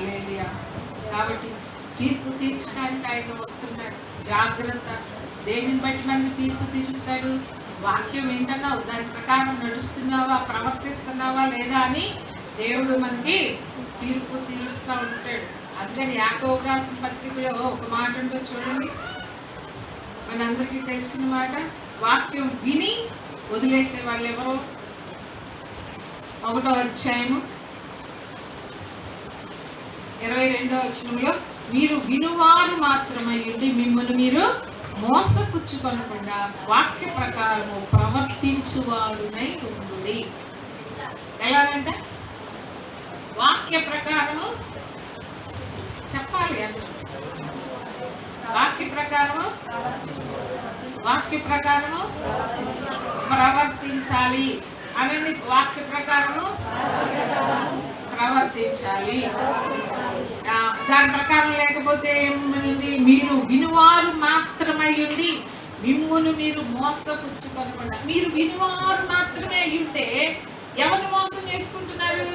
హల్లెలూయా. కాబట్టి తీర్పు తీర్చడానికి ఆయన వస్తున్నాడు. జాగ్రత్త. దేనిని బట్టి మనకి తీర్పు తీరుస్తాడు? వాక్యం వింటున్నావు, దాని ప్రకారం నడుస్తున్నావా, ప్రవర్తిస్తున్నావా లేదా అని దేవుడు మనకి తీర్పు తీరుస్తూ ఉంటాడు. అందుకని యాకోబు రాసిన పత్రికలో ఒక మాట ఉంటుంది చూడండి, మనందరికీ తెలిసిన మాట. వాక్యం విని వదిలేసే వాళ్ళు ఎవరు? 1వ అధ్యాయము 22వ వచనంలో, మీరు వినువారు మాత్రమై ఉండి మిమ్మల్ని మీరు మోసపుచ్చుకొనకుండా వాక్య ప్రకారము ప్రవర్తించువారునై ఉండుడి. ఎలాగంటే వాక్య ప్రకారము చెప్పాలి. అందులో వాక్య ప్రకారము ప్రవర్తించాలి అనండి. వాక్య ప్రకారము ప్రవర్తించాలి. దాని ప్రకారం లేకపోతే ఏముంది? మీరు వినువారు మాత్రమై ఉండి మిమ్మును మీరు మోసపుచ్చుకొనకుండా. మీరు వినువారు మాత్రమే అయి ఉంటే ఎవరిని మోసం చేసుకుంటున్నారు?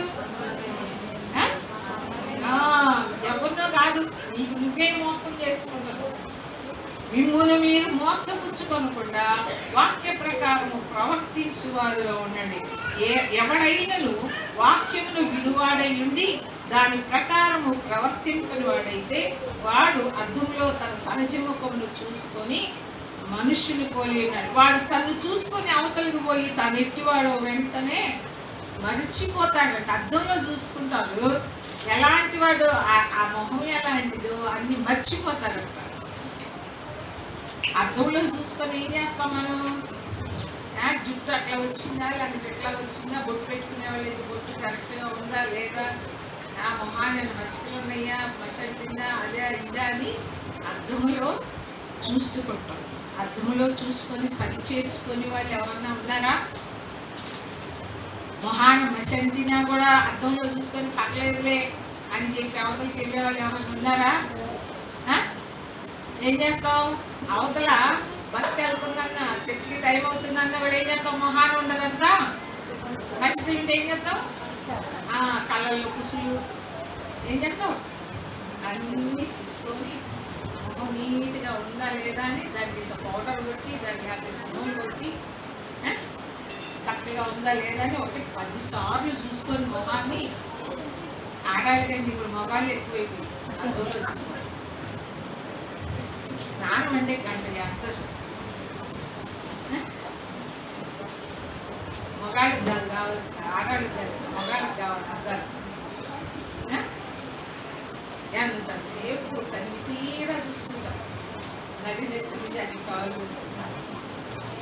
ఎవరినో కాదు, నీకు నువ్వే మోసం చేసుకుంటున్నావు. మిమ్మును మీరు మోసపుచ్చుకొనకుండా వాక్య ప్రకారము ప్రవర్తించువారుగా ఉండండి. ఎవడైనను వాక్యమును వినువాడై ఉండి దాని ప్రకారము ప్రవర్తింపని వాడైతే వాడు అద్దంలో తన సహజ ముఖమును చూసుకొని మనుషుని పోలి ఉన్నాడు. వాడు తను చూసుకొని అవతలికి పోయి తను ఎట్టివాడో వెంటనే మరిచిపోతాడంట. అద్దంలో చూసుకుంటారు, ఎలాంటి వాడు, ఆ మొహం ఎలాంటిదో అన్ని మర్చిపోతాడంట. అద్దంలో చూసుకొని ఏం చేస్తాం మనం? జుట్టు అట్లా వచ్చిందా, లేకపోతే ఎట్లా వచ్చిందా, బొట్టు పెట్టుకునే వాళ్ళు అయితే బొట్టు కరెక్ట్గా ఉందా లేదా, ఆ మొహాన్ని మసికలు ఉన్నాయా, మసంటిందా, అదే ఇదా అని అద్దములో చూసుకుంటాం. అద్దములో చూసుకొని సరి చేసుకొని వాళ్ళు ఎవరన్నా ఉన్నారా? మొహాన్ని మసంటినా కూడా అద్దంలో చూసుకొని పర్లేదులే అని చెప్పి అవతలకి వెళ్ళే వాళ్ళు ఎవరైనా ఉన్నారా? ఏం చేస్తావు? అవతల బస్సు వెళ్తుందన్న, చర్చికి టైం అవుతుందన్న కూడా ఏం చేస్తావు? మొహాన్ని ఉండదంతా మర్చిపోయింటే ఏం చేస్తావు? కళ్ళల్లో కుసులు ఏం చేస్తావు? అన్నీ తీసుకొని మొహం నీట్గా ఉందా లేదా అని దానికి ఇంత పౌడర్ కొట్టి, దానికి ఆ స్పూన్ కొట్టి చక్కగా ఉందా లేదా అని 10 సార్లు చూసుకొని మొహాన్ని. ఆడాలికండి ఇప్పుడు మగాళ్ళు ఎక్కువైపోయింది. అందులో చూసుకోండి. స్నానం అంటే గంట చేస్తారు. మగాళ్ళకి కాదు కావాల్సిన, ఆడాళ్ళకి కాదు, మగాళ్ళకి కావాలి అర్థాలు. ఎంతసేపు తనివి తీరా చూసుకుంటారు. నది నెత్తింది అని కాలు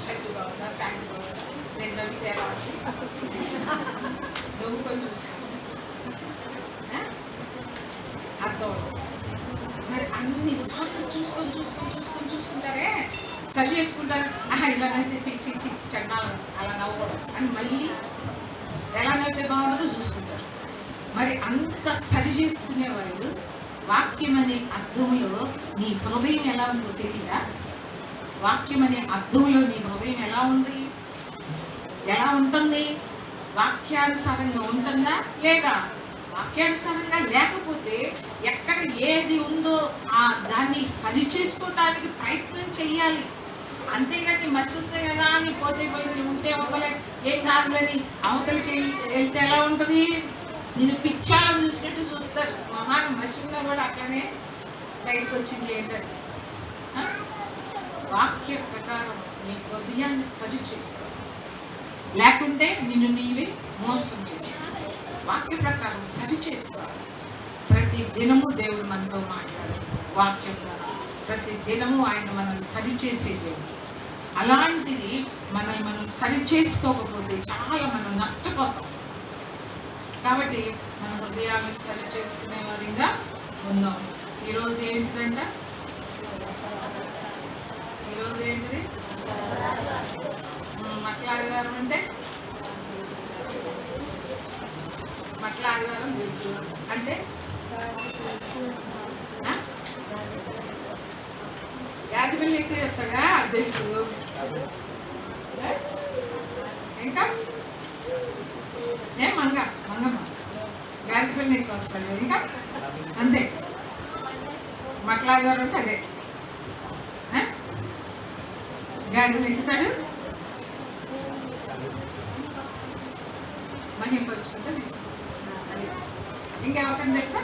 షర్టు బాగుందా, ప్యాంటు బాగుందా, నేను నవ్వితే ఎలా ఉంది, నవ్వుకొని చూసుకుంటాను. అర్థం మరి అన్ని సార్లు చూసుకుంటారే, సరి చేసుకుంటారు. ఇలాగైతే పిచ్చి చట్టాలు అలా నవ్వకూడదు అని మళ్ళీ ఎలా నవ్వితే బాగుంటుందో చూసుకుంటారు. మరి అంత సరి చేసుకునే వాళ్ళు వాక్యం అనే అర్థంలో నీ హృదయం ఎలా ఉందో తెలియదా? వాక్యం అనే అర్థంలో నీ హృదయం ఎలా ఉంది, ఎలా ఉంటుంది? వాక్యానుసారంగా ఉంటుందా లేదా? వాక్యానుసారంగా లేకపోతే ఎక్కడ ఏది ఉందో దాన్ని సరి చేసుకోవటానికి ప్రయత్నం చెయ్యాలి. అంతేగాని మసి ఉంది కదా అని పోతే ఉంటే అవతలే ఏం కాదులని అవతలకి వెళ్తే ఎలా ఉంటుంది? నేను పిచ్చాలను చూసినట్టు చూస్తారు. మొహాన్ని మసి ఉన్నా కూడా అట్లనే బయటకు వచ్చింది ఏంటంటే వాక్య ప్రకారం నీ హృదయాన్ని సరి చేసుకో, లేకుంటే నిన్ను నీవే మోసం చేసుకో. వాక్య ప్రకారం సరి చేసుకోవాలి. ప్రతి దినము దేవుడు మనతో మాట్లాడు వాక్యం ద్వారా. ప్రతి దినము ఆయన మనల్ని సరిచేసే దేవుడు. అలాంటిది మనల్ని మనం సరి చేసుకోకపోతే చాలా మనం నష్టపోతాం. కాబట్టి మన హృదయాన్ని సరి చేసుకునే వారిగా ఉన్నాం. ఈరోజు ఏంటిదంట? ఈరోజు ఏంటిది? మట్ల ఆదివారం అంటే మట్ల ఆదివారం తెలుసు అంటే యాటి బిల్లు ఎక్కువ చెప్తాడా తెలుసు. ఇంకా మంగమ్మ యాటి కన్నా ఎక్కువ వస్తాడు. ఇంకా అంతే, మట్లాగారు అంటే అదే గాడిద ఎక్కుతాడు, మహింపరుచుకుంటే తీసుకొస్తాడు. అది ఇంకెవరికైనా తెలుసా?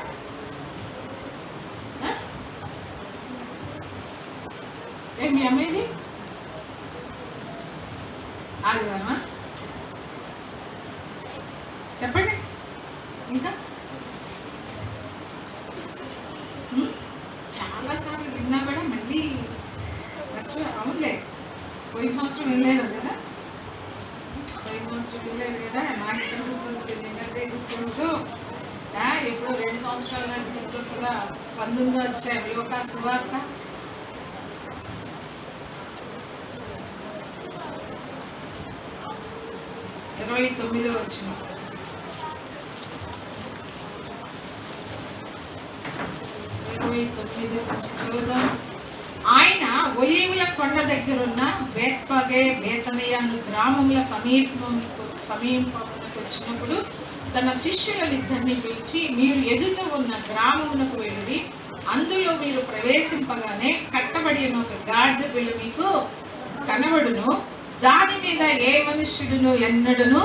మీ అమ్మాయిది ఆదివారమా? చెప్పండి. ఇంకా చాలాసార్లు విన్నా కూడా మళ్ళీ అవునులే, పోయిన సంవత్సరం వెళ్ళలేదు కదా, పోయిన సంవత్సరం వెళ్ళలేదు కదా, నాకు ఎక్కడ గుర్తుంటుంది, నిన్నదే గుర్తుంటూ ఎప్పుడు 2 సంవత్సరాల నాటి గుర్తుంటుందా? 19 వచ్చారు యోగా సువార్త. ఇరవై 29 వచ్చిన 29 నుంచి చదువుదాం. ఆయన ఒలీవుల కొండ దగ్గరున్న బేత్పగే బేతనియ గ్రామముల సమీపమునకు వచ్చినప్పుడు తన శిష్యులిద్దరిని పిలిచి, మీరు ఎదుట ఉన్న గ్రామమునకు వెళ్ళి అందులో మీరు ప్రవేశింపగానే కట్టబడి ఒక గాడిద పిల్ల మీకు కనబడును, దాని మీద ఏ మనుష్యుడును ఎన్నడను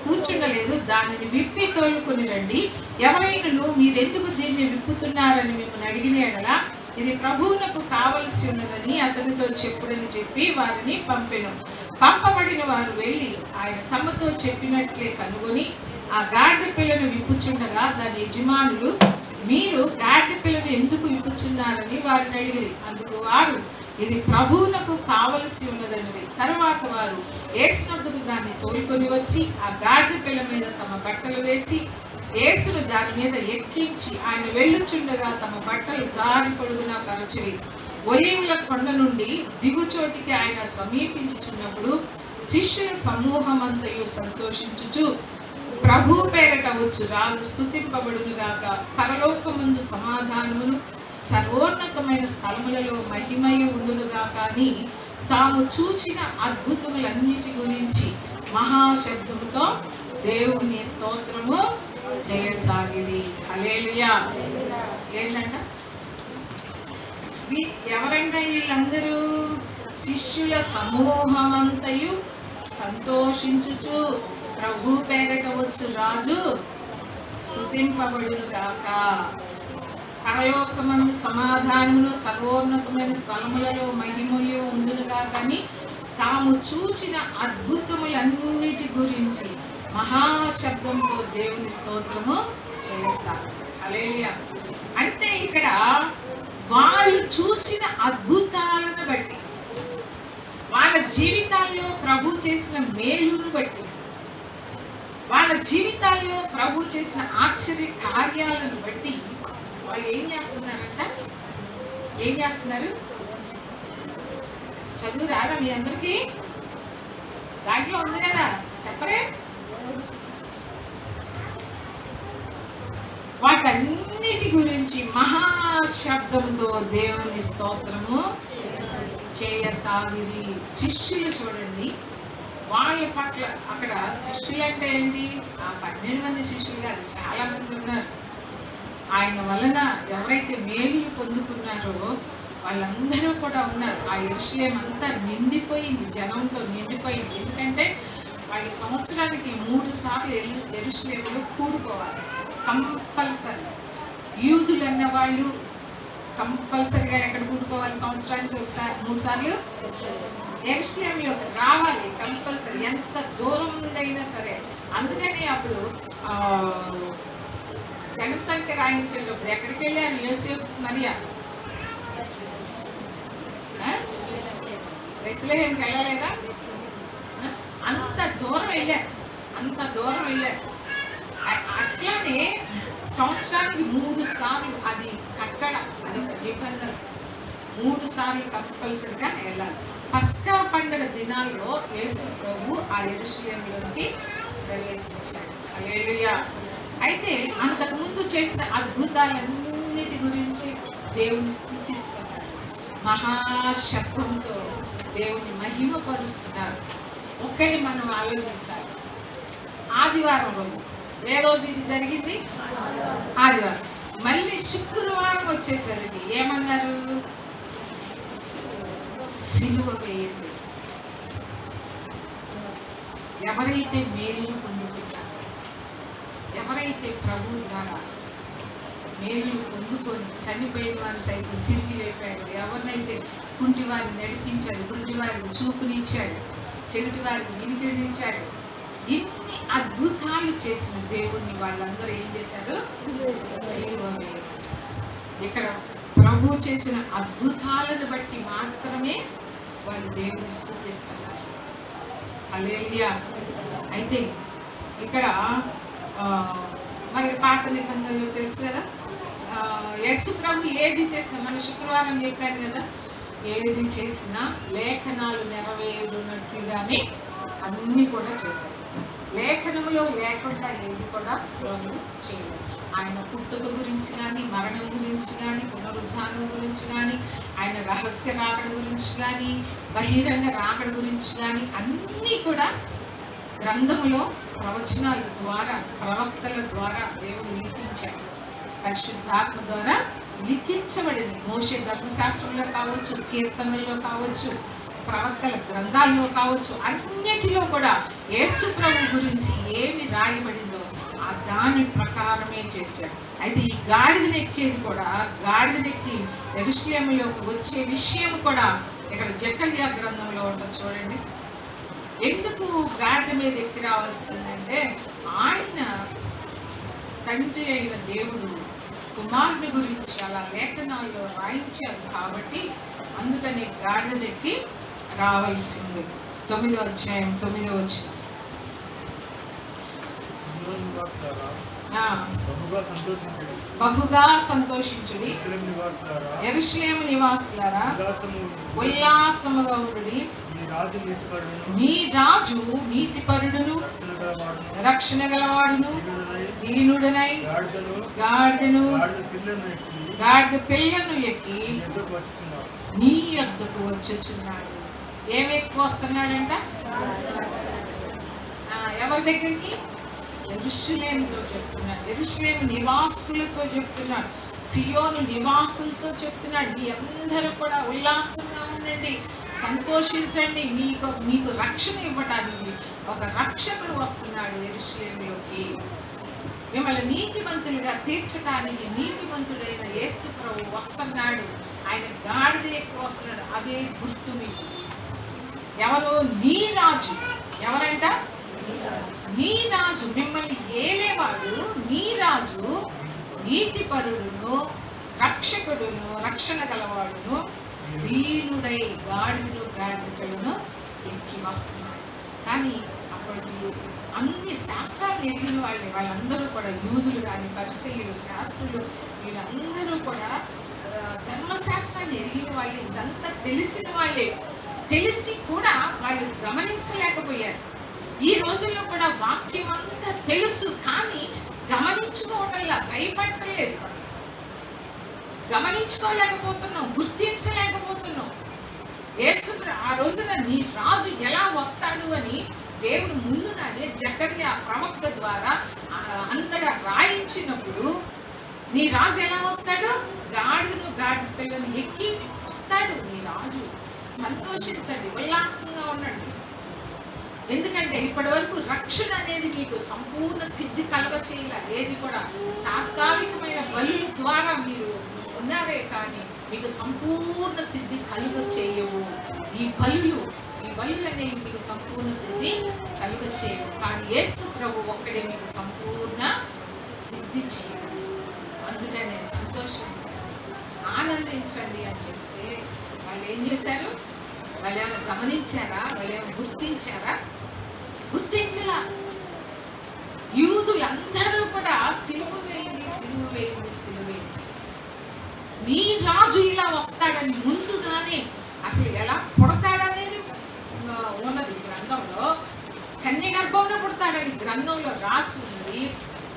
కూర్చుండలేదు, దానిని విప్పి తోలుకొని రండి. ఎవరైనాను మీరెందుకు దీన్ని విప్పుతున్నారని మిమ్మల్ని అడిగిన ఎడలా ఇది ప్రభువునకు కావలసి ఉన్నదని అతనితో చెప్పుడని చెప్పి వారిని పంపెను. పంపబడిన వారు వెళ్ళి ఆయన తమతో చెప్పినట్లే కనుగొని ఆ గాడిద పిల్లను విప్పుచుండగా దాని యజమానులు, మీరు గాడిద పిల్లను ఎందుకు విప్పుచున్నారని వారిని అడిగిరి. అందుకు వారు, ఇది ప్రభువునకు కావలసి ఉన్నదని. తర్వాత వారు యేసునొద్దకు దాన్ని తోలుకొని వచ్చి ఆ గాడిద పిల్ల మీద తమ బట్టలు వేసి యేసును దాని మీద ఎక్కించి ఆయన వెళ్ళుచుండగా తమ బట్టలు దారి పొడుగునా పరచిరి. ఒలీవుల కొండ నుండి దిగుచోటికి ఆయన సమీపించుచున్నప్పుడు శిష్యుల సమూహమంతయు సంతోషించుచు, ప్రభు పేరట వచ్చు రాజు స్తుతింపబడునుగాక, పరలోకమందు సమాధానమును సర్వోన్నతమైన స్థలములలో మహిమయు ఉండునుగాక అని తాము చూచిన అద్భుతములన్నిటి గురించి మహాశబ్దముతో దేవుని స్తోత్రము చేయసాగిరి. హల్లెలూయా. ఏంటంట? ఎవరంట వీళ్ళందరూ? శిష్యుల సమూహమంతయు సంతోషించుచు, ప్రభు పేరట వచ్చు రాజు స్తుతింపబడునుగాక, పరలోకమందు సమాధానమును సర్వోన్నతమైన స్థలములలో మహిమయు ఉండునుగాక అని తాము చూచిన అద్భుతములన్నిటి గురించి మహాశబ్దంతో దేవుని స్తోత్రము చేశారు. హల్లెలూయా. అంటే ఇక్కడ వాళ్ళు చూసిన అద్భుతాలను బట్టి, వాళ్ళ జీవితాల్లో ప్రభు చేసిన మేలును బట్టి, వాళ్ళ జీవితాల్లో ప్రభు చేసిన ఆశ్చర్య కార్యాలను బట్టి వాళ్ళు ఏం చేస్తున్నారంట? ఏం చేస్తున్నారు? చదువు రాదా మీ అందరికీ? దాంట్లో ఉంది కదా, చెప్పరే? వాటన్నిటి గురించి మహాశబ్దంతో దేవుని స్తోత్రము చేయసాగిరి. శిష్యులు చూడండి, వాళ్ళ పట్ల అక్కడ శిష్యులు అంటే ఏంటి? ఆ 12 మంది శిష్యులు కాదు, చాలా మంది ఉన్నారు. ఆయన వలన ఎవరైతే మేలు పొందుకున్నారో వాళ్ళందరూ కూడా ఉన్నారు. ఆ యెరూషలేము అంతా నిండిపోయింది, జనంతో నిండిపోయింది. ఎందుకంటే వాళ్ళు సంవత్సరానికి 3 సార్లు యెరూషలేములో కూడుకోవాలి, కంపల్సరీ. యూదులు అన్న వాళ్ళు కంపల్సరీగా ఎక్కడ కూడుకోవాలి? సంవత్సరానికి 3 సార్లు యెరూషలేములోకి రావాలి, కంపల్సరీ, ఎంత దూరం నుండైనా సరే. అందుకని అప్పుడు జనసంఖ్య రాయించేటప్పుడు ఎక్కడికి వెళ్ళారు? యోసేపు మరియా బెత్లెహేంకి వెళ్ళలేదా? అంత దూరం వెళ్ళారు, అంత దూరం వెళ్ళారు. అట్లానే సంవత్సరానికి 3 సార్లు అది కట్టడ, అదొక నిబంధన. 3 సార్లు కంపల్సరిగా వెళ్ళాలి. పస్కా పండుగ దినాల్లో యేసు ప్రభు ఆ యెరూషలేములోకి ప్రవేశించాడు. హల్లెలూయా. అయితే అంతకుముందు చేసిన అద్భుతాలన్నిటి గురించి దేవుని స్తుతిస్తున్నారు, మహాశబ్దంతో దేవుని మహిమపరుస్తున్నారు. ఒక్కటి మనం ఆలోచించాలి. ఆదివారం రోజు ఏ రోజు ఇది జరిగింది? ఆదివారం. మళ్ళీ శుక్రవారం వచ్చేసరికి ఏమన్నారు? సిలువ వేయండి. ఎవరైతే మేలు పొందుకుంటారో, ఎవరైతే ప్రభు ద్వారా మేలు పొందుకొని చనిపోయిన వారిని సైతం తిరిగి లేపాడు, ఎవరినైతే కుంటి వారిని నడిపించాడు, గుడ్డి వారికి చూపునిచ్చాడు, చెవిటి వారికి వినికిడించాడు, ఇన్ని అద్భుతాలు చేసిన దేవుణ్ణి వాళ్ళందరూ ఏం చేశారు? సిలువ వేయడం. ఇక్కడ ప్రభు చేసిన అద్భుతాలను బట్టి మాత్రమే వాళ్ళు దేవుని స్తుతిస్తున్నారు. హల్లెలూయా. అయితే ఇక్కడ మరి పాత నిబంధనలో తెలుసు కదా, యేసు ప్రభు ఏది చేసినా, మన శుక్రవారం చెప్పాను కదా, ఏది చేసినా లేఖనాలు నెరవేరునట్లుగానే అన్నీ కూడా చేశారు. లేఖనంలో లేకుండా ఏది కూడా ప్రభు చేయలేదు. ఆయన పుట్టుక గురించి కానీ, మరణం గురించి కానీ, పునరుద్ధానం గురించి కానీ, ఆయన రహస్య రాకడ గురించి కానీ, బహిరంగ రాకడ గురించి కానీ అన్నీ కూడా గ్రంథములో ప్రవచనాల ద్వారా, ప్రవక్తల ద్వారా దేవుడు లిఖించాడు. పరిశుద్ధాత్మ ద్వారా లిఖించబడింది. మోషే ధర్మశాస్త్రంలో కావచ్చు, కీర్తనల్లో కావచ్చు, ప్రవక్తల గ్రంథాల్లో కావచ్చు, అన్నిటిలో కూడా యేసు ప్రభు గురించి ఏమి రాయబడిందో ఆ దాని ప్రకారమే చేశాడు. అయితే ఈ గాడిదనెక్కేది కూడా, గాడిదనెక్కి యెరూషలేములోకి వచ్చే విషయం కూడా ఇక్కడ జకర్యా గ్రంథంలో ఉంటుంది చూడండి. ఎందుకు గాడిద మీద ఎక్కి రావాల్సిందంటే, ఆయన తండ్రి అయిన దేవుడు కుమారుని గురించి అలా లేఖనాల్లో రాయించారు కాబట్టి అందుకని గాడిదెక్కి రావాల్సింది. 9వ అధ్యాయం 9వ వచనం. బహుగా సంతోషించుడి యెరూషలేము నివాసులారా, ఉల్లాసముగా ఉండుడి. నీ రాజు నీతిపరుడును, రక్షణ గలవాడును, దీనుడనై గాడిదను, గాడిద పిల్లను ఎక్కి నీ యొద్దకు వచ్చుచున్నాడు. ఏమి ఎక్కువ వస్తున్నాడంట? ఎవరి దగ్గరికి? యెరూషలేముతో చెప్తున్నాడు, యెరూషలేము నివాసులతో చెప్తున్నాడు, సియోను నివాసులతో చెప్తున్నాడు. మీ అందరూ కూడా ఉల్లాసంగా ఉండండి, సంతోషించండి. మీకు రక్షణ ఇవ్వటానికి ఒక రక్షకుడు వస్తున్నాడు యెరూషలేములోకి. మిమ్మల్ని నీతిమంతులుగా తీర్చడానికి నీతిమంతుడైన యేసు ప్రభు వస్తున్నాడు. ఆయన గాడిద ఎక్కువ వస్తున్నాడు. అదే గుర్తు మీకు. ఎవరు? నీ రాజు. ఎవరంట? నీ రాజు, మిమ్మల్ని ఏలేవాడు. నీ రాజు నీతిపరుడును, రక్షకుడును, రక్షణ గలవాడును, దీనుడై గాడిదను, గాడిదలను ఎక్కి వస్తున్నాడు. కానీ అప్పటికి అన్ని శాస్త్రాలు ఎరిగిన వాళ్ళే, వాళ్ళందరూ కూడా యూదులు కానీ, పరిసయ్యులు, శాస్త్రులు, వీళ్ళందరూ కూడా ధర్మశాస్త్రాన్ని ఎరిగిన వాళ్ళే, ఇదంతా తెలిసిన వాళ్ళే. తెలిసి కూడా వాళ్ళు గమనించలేకపోయారు. ఈ రోజుల్లో కూడా వాక్యం అంతా తెలుసు కానీ గమనించుకోవటంలా, భయపడలేదు, గమనించుకోలేకపోతున్నాం, గుర్తించలేకపోతున్నాం. యేసు ఆ రోజున నీ రాజు ఎలా వస్తాడు అని దేవుడు ముందుగానే జకర్యా ప్రవక్త ద్వారా అంతగా రాయించినప్పుడు, నీ రాజు ఎలా వస్తాడు? గాడిదను, గాడిద పిల్లను ఎక్కి వస్తాడు నీ రాజు. సంతోషించండి, ఉల్లాసంగా ఉండండి. ఎందుకంటే ఇప్పటి వరకు రక్షణ అనేది మీకు సంపూర్ణ సిద్ధి కలుగ చేయలే. ఏది కూడా తాత్కాలికమైన బలుల ద్వారా మీరు ఉన్నారే కానీ మీకు సంపూర్ణ సిద్ధి కలుగ చేయవు. ఈ బలులు అనేవి మీకు సంపూర్ణ సిద్ధి కలుగ చేయవు. కానీ యేసు ప్రభు ఒక్కడే మీకు సంపూర్ణ సిద్ధి చేయడు. అందుకనే సంతోషించండి, ఆనందించండి అని చెప్తే వాళ్ళు ఏం చేశారు? వాళ్ళు ఏమైనా గమనించారా? వాళ్ళు ఏమైనా గుర్తించారా? గుర్తించలా. యూదులందరూ కూడా సిలువ వేయండి, సిలువ వేయండి, సిలువ వేయండి. నీ రాజు ఇలా వస్తాడని ముందుగానే అసలు ఎలా పుడతాడనేది ఉన్నది గ్రంథంలో. కన్య గర్భంలో పుడతాడని గ్రంథంలో రాసి ఉంది.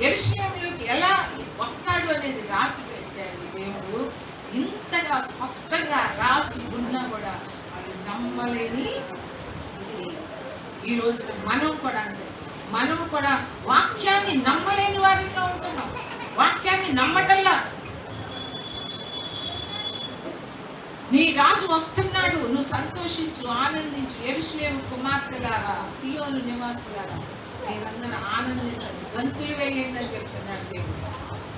యెరూషలేములోకి ఎలా వస్తాడు అనేది రాసి పెట్టాడు దేవుడు. ఇంతగా స్పష్టంగా రాసి ఉన్నా కూడా వాళ్ళు నమ్మలేని స్థితి. ఈ రోజున మనం కూడా అంటే మనము కూడా వాక్యాన్ని నమ్మలేని వారిగా ఉంటున్నాం. వాక్యాన్ని నమ్మటల్లా. నీ రాజు వస్తున్నాడు, నువ్వు సంతోషించు, ఆనందించు. యెరూషలేము కుమార్తెలారా, సియోను నివాసులారా, మీరందరూ ఆనందించండి, గంతులు వేయండి అని చెప్తున్నాడు దేవుడు.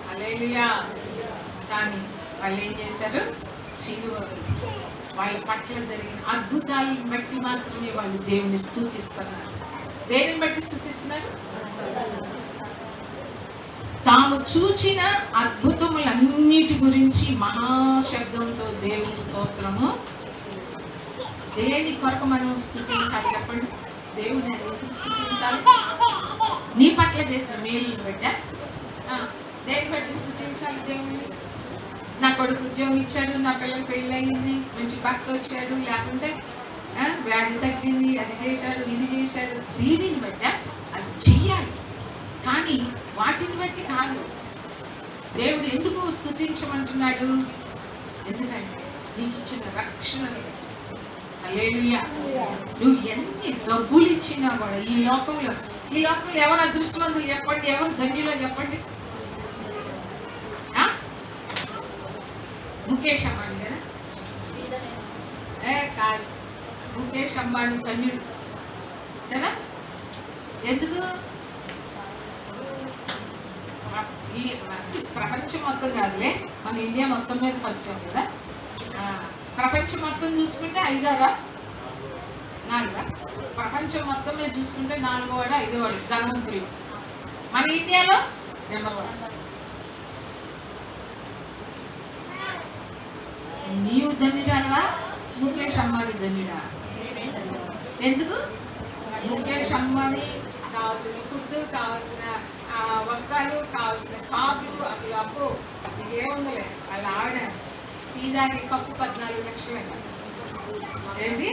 హల్లెలూయా. కానీ వాళ్ళు ఏం చేశారు? సిలువ వాళ్ళ పట్ల జరిగిన అద్భుతాలను బట్టి మాత్రమే వాళ్ళు దేవుని స్తుతిస్తున్నారు. దేనిని బట్టి స్తుతిస్తున్నారు? తాము చూచిన అద్భుతములన్నిటి గురించి మహాశబ్దంతో దేవుని స్తోత్రము. దేని కొరకు మనం స్తుతించాలి చెప్పండి? దేవుని స్తుతించాలి. నీ పట్ల చేసిన మేలుని బట్టి దేని బట్టి స్తుతించాలి దేవుని? నా కొడుకు ఉద్యోగం ఇచ్చాడు, నా పిల్లలు పెళ్ళి అయింది, మంచి భర్త వచ్చాడు, లేకుంటే వ్యాధి తగ్గింది, అది చేశాడు, ఇది చేశాడు. దీనిని బట్టి అది చెయ్యాలి, కానీ వాటిని బట్టి కాదు. దేవుడు ఎందుకు స్తుతించమంటున్నాడు? ఎందుకంటే నీకు ఇచ్చిన రక్షణ. హల్లెలూయా. నువ్వు ఎన్ని డబ్బులు ఇచ్చినా కూడా ఈ లోకంలో ఎవరు అదృష్టవంతులు చెప్పండి? ఎవరు ధన్యులో చెప్పండి? ముఖేష్ అంబానీ కదా? కాదు, ముఖేష్ అంబానీ ధన్యుడు కదా? ఎందుకు? ఈ ప్రపంచం మొత్తం కాదులే, మన ఇండియా మొత్తం మీద ఫస్ట్ టైం కదా. ప్రపంచం మొత్తం చూసుకుంటే 5వ 4వ, ప్రపంచం మొత్తం మీద చూసుకుంటే 4వ 5వ ధనవంతులు. మన ఇండియాలో నెంబర్ 1. నీవు ధన్యురాలవా? ముఖేష్ అంబానీ ధన్యుడా? ఎందుకు? ముఖేష్ అంబానీ కావాల్సిన ఫుడ్, కావాల్సిన వస్త్రాలు, కావాల్సిన కార్లు, అసలు అప్పు ఇదేముందలే. వాళ్ళ ఆవిడ టీ దాని కప్పు 14 లక్షలు ఏంటి?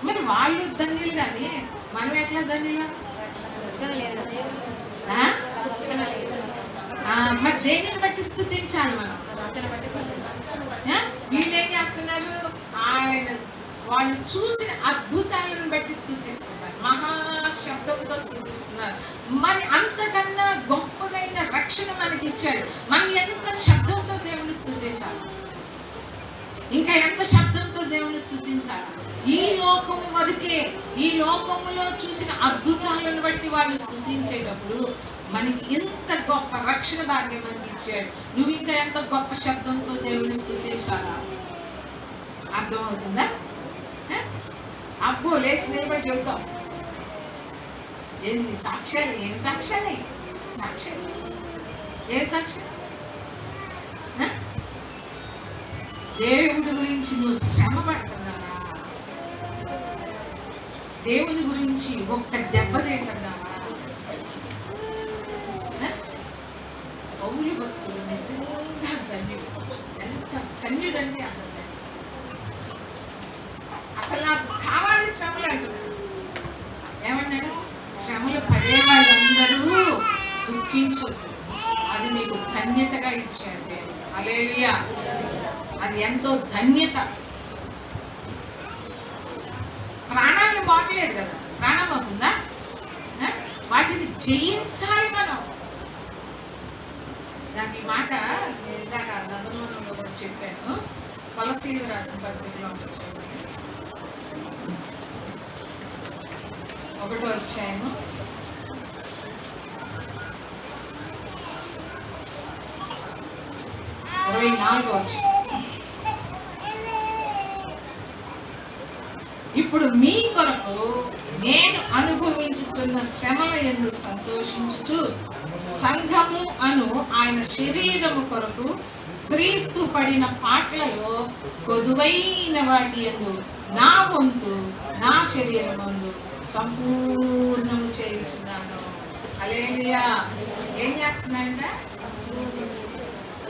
మరి వాళ్ళు ధన్యులు కానీ మనం ఎట్లా ధన్యులు? మరి దేనిని బట్టి స్తుతించాలి మనం? వీళ్ళు ఏం చేస్తున్నారు? వాళ్ళు చూసిన అద్భుతాలను బట్టి స్తుతిస్తున్నారు, మహాశబ్దంతో స్తుతిస్తున్నారు. మరి అంతకన్నా గొప్పదైన రక్షణ మనకి ఇచ్చాడు. మనం ఎంత శబ్దంతో దేవుని స్తుతించాలి? ఇంకా ఎంత శబ్దంతో దేవుని స్తుతించాలి? ఈ లోకము వరకే, ఈ లోకములో చూసిన అద్భుతాలను బట్టి వాళ్ళు స్తుతించేటప్పుడు మనకి ఎంత గొప్ప రక్షణ భాగ్యం మనకి ఇచ్చాడు. నువ్వు ఇంకా ఎంత గొప్ప శబ్దంతో దేవుని స్తుతించాలా? అర్థమవుతుందా? అబ్బో లేచి నిలబడి చెబుతాం. ఎన్ని సాక్ష్యాలు! ఏం సాక్ష్యాలు? సాక్ష్యం ఏం సాక్ష్యం? దేవుడి గురించి నువ్వు శ్రమ పడుతున్నావా? దేవుని గురించి ఒక్క దెబ్బ తింటున్నావా? పౌలు భక్తులు నిజంగా ధన్యుడు. ఎంత ధన్యుడంటే అంత ధన్యుడు. అసలు నాకు కావాలి శ్రమలు అంటున్నాడు. ఏమన్నాడు? శ్రమలు పడే వాళ్ళందరూ దుఃఖించొద్దు, అది మీకు ధన్యతగా ఇచ్చాడు దేవుడు. హల్లెలూయా. అది ఎంతో ధన్యత. ప్రాణాలు బాగలేదు కదా, ప్రాణం అవుతుందా? వాటిని జయించాలి మనం. దాని మాట ఇందాక నందనవనంలో కూడా చెప్పాను. కొలసీలు రాసిన పత్రికలో చెప్పాను. 1వ అధ్యాయము 24వ వచనం. ఇప్పుడు మీ కొరకు నేను అనుభవించుతున్న శ్రమల యందు సంతోషించుచు సంఘము అను ఆయన శరీరము కొరకు క్రీస్తు పడిన పాటలలో కొదువైన వాటి యందు నా వంతు నా శరీరమందు సంపూర్ణము చేయించున్నాను. హల్లెలూయా. ఏం చేస్తున్నాడంట?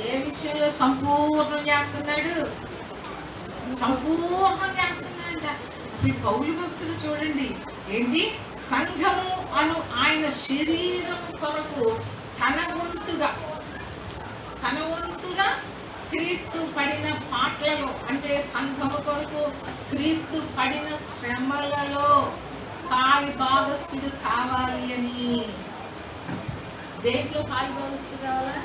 ఏ విషయంలో సంపూర్ణం చేస్తున్నాడు? సంపూర్ణం చేస్తున్నాడంట. అసలు పౌలు భక్తులు చూడండి, ఏంటి? సంఘము అను ఆయన శరీరం కొరకు తన వంతుగా క్రీస్తు పడిన పాటలలో, అంటే సంఘము కొరకు క్రీస్తు పడిన శ్రమలలో పాలి భాగస్థుడు కావాలి అని. దేంట్లో పాలి భాగస్థుడు కావాలా?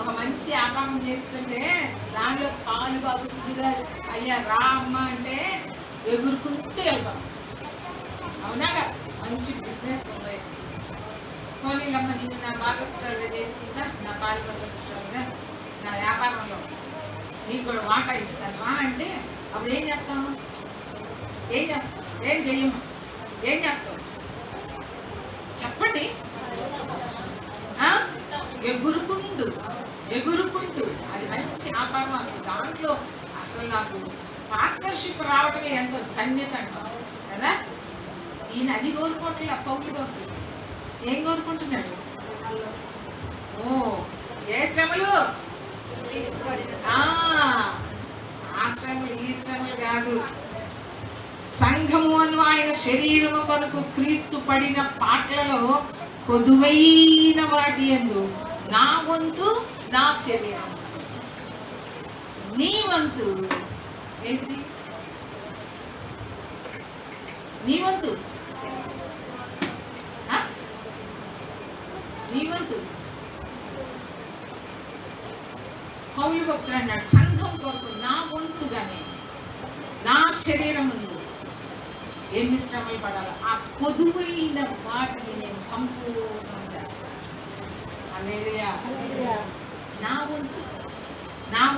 ఒక మంచి వ్యాపారం చేస్తుంటే దానిలో పాలు భాగస్తుడిగా అయ్యా రా అమ్మ అంటే ఎగురుకుంటూ వెళ్తాం. అవునా కదా? మంచి బిజినెస్ ఉంది. పోనీలమ్మ నేను నా భాగస్తురాలుగా చేసుకుంటా, నా పాలు భాగస్తురాలుగా నా వ్యాపారంలో నీకు కూడా వాటా ఇస్తాను రా అంటే అప్పుడు ఏం చేస్తాం? ఏం చెయ్యము. ఏం చేస్తాం చెప్పండి? ఎగురుకుంటూ అది మంచి వ్యాపారం. అసలు దాంట్లో అసలు నాకు పార్ట్నర్షిప్ రావడమే ఎంతో ధన్యత అంటాం కదా. ఈయన అది కోరుకోవట్లే, పౌరులు భక్తులు ఏం కోరుకుంటున్నాడు? ఓ ఏ శ్రమలు? ఆ శ్రమలు ఈ శ్రమలు కాదు. సంఘము అను ఆయన శరీరము కొరకు క్రీస్తు పడిన పాటలలో కొదువైన వాటి యందు నా వంతు నా శరీరం. నీ వంతు ఏంటి? నీ వంతు పౌలు భక్తుడు అన్నాడు సంఘం కొరకు నా వంతుగానే నా శరీరం ముందు ఎన్ని శ్రమలు పడాలి ఆ కొదువైన వాటిని నేను సంపూర్ణం చేస్తాను. హల్లెలూయా. నా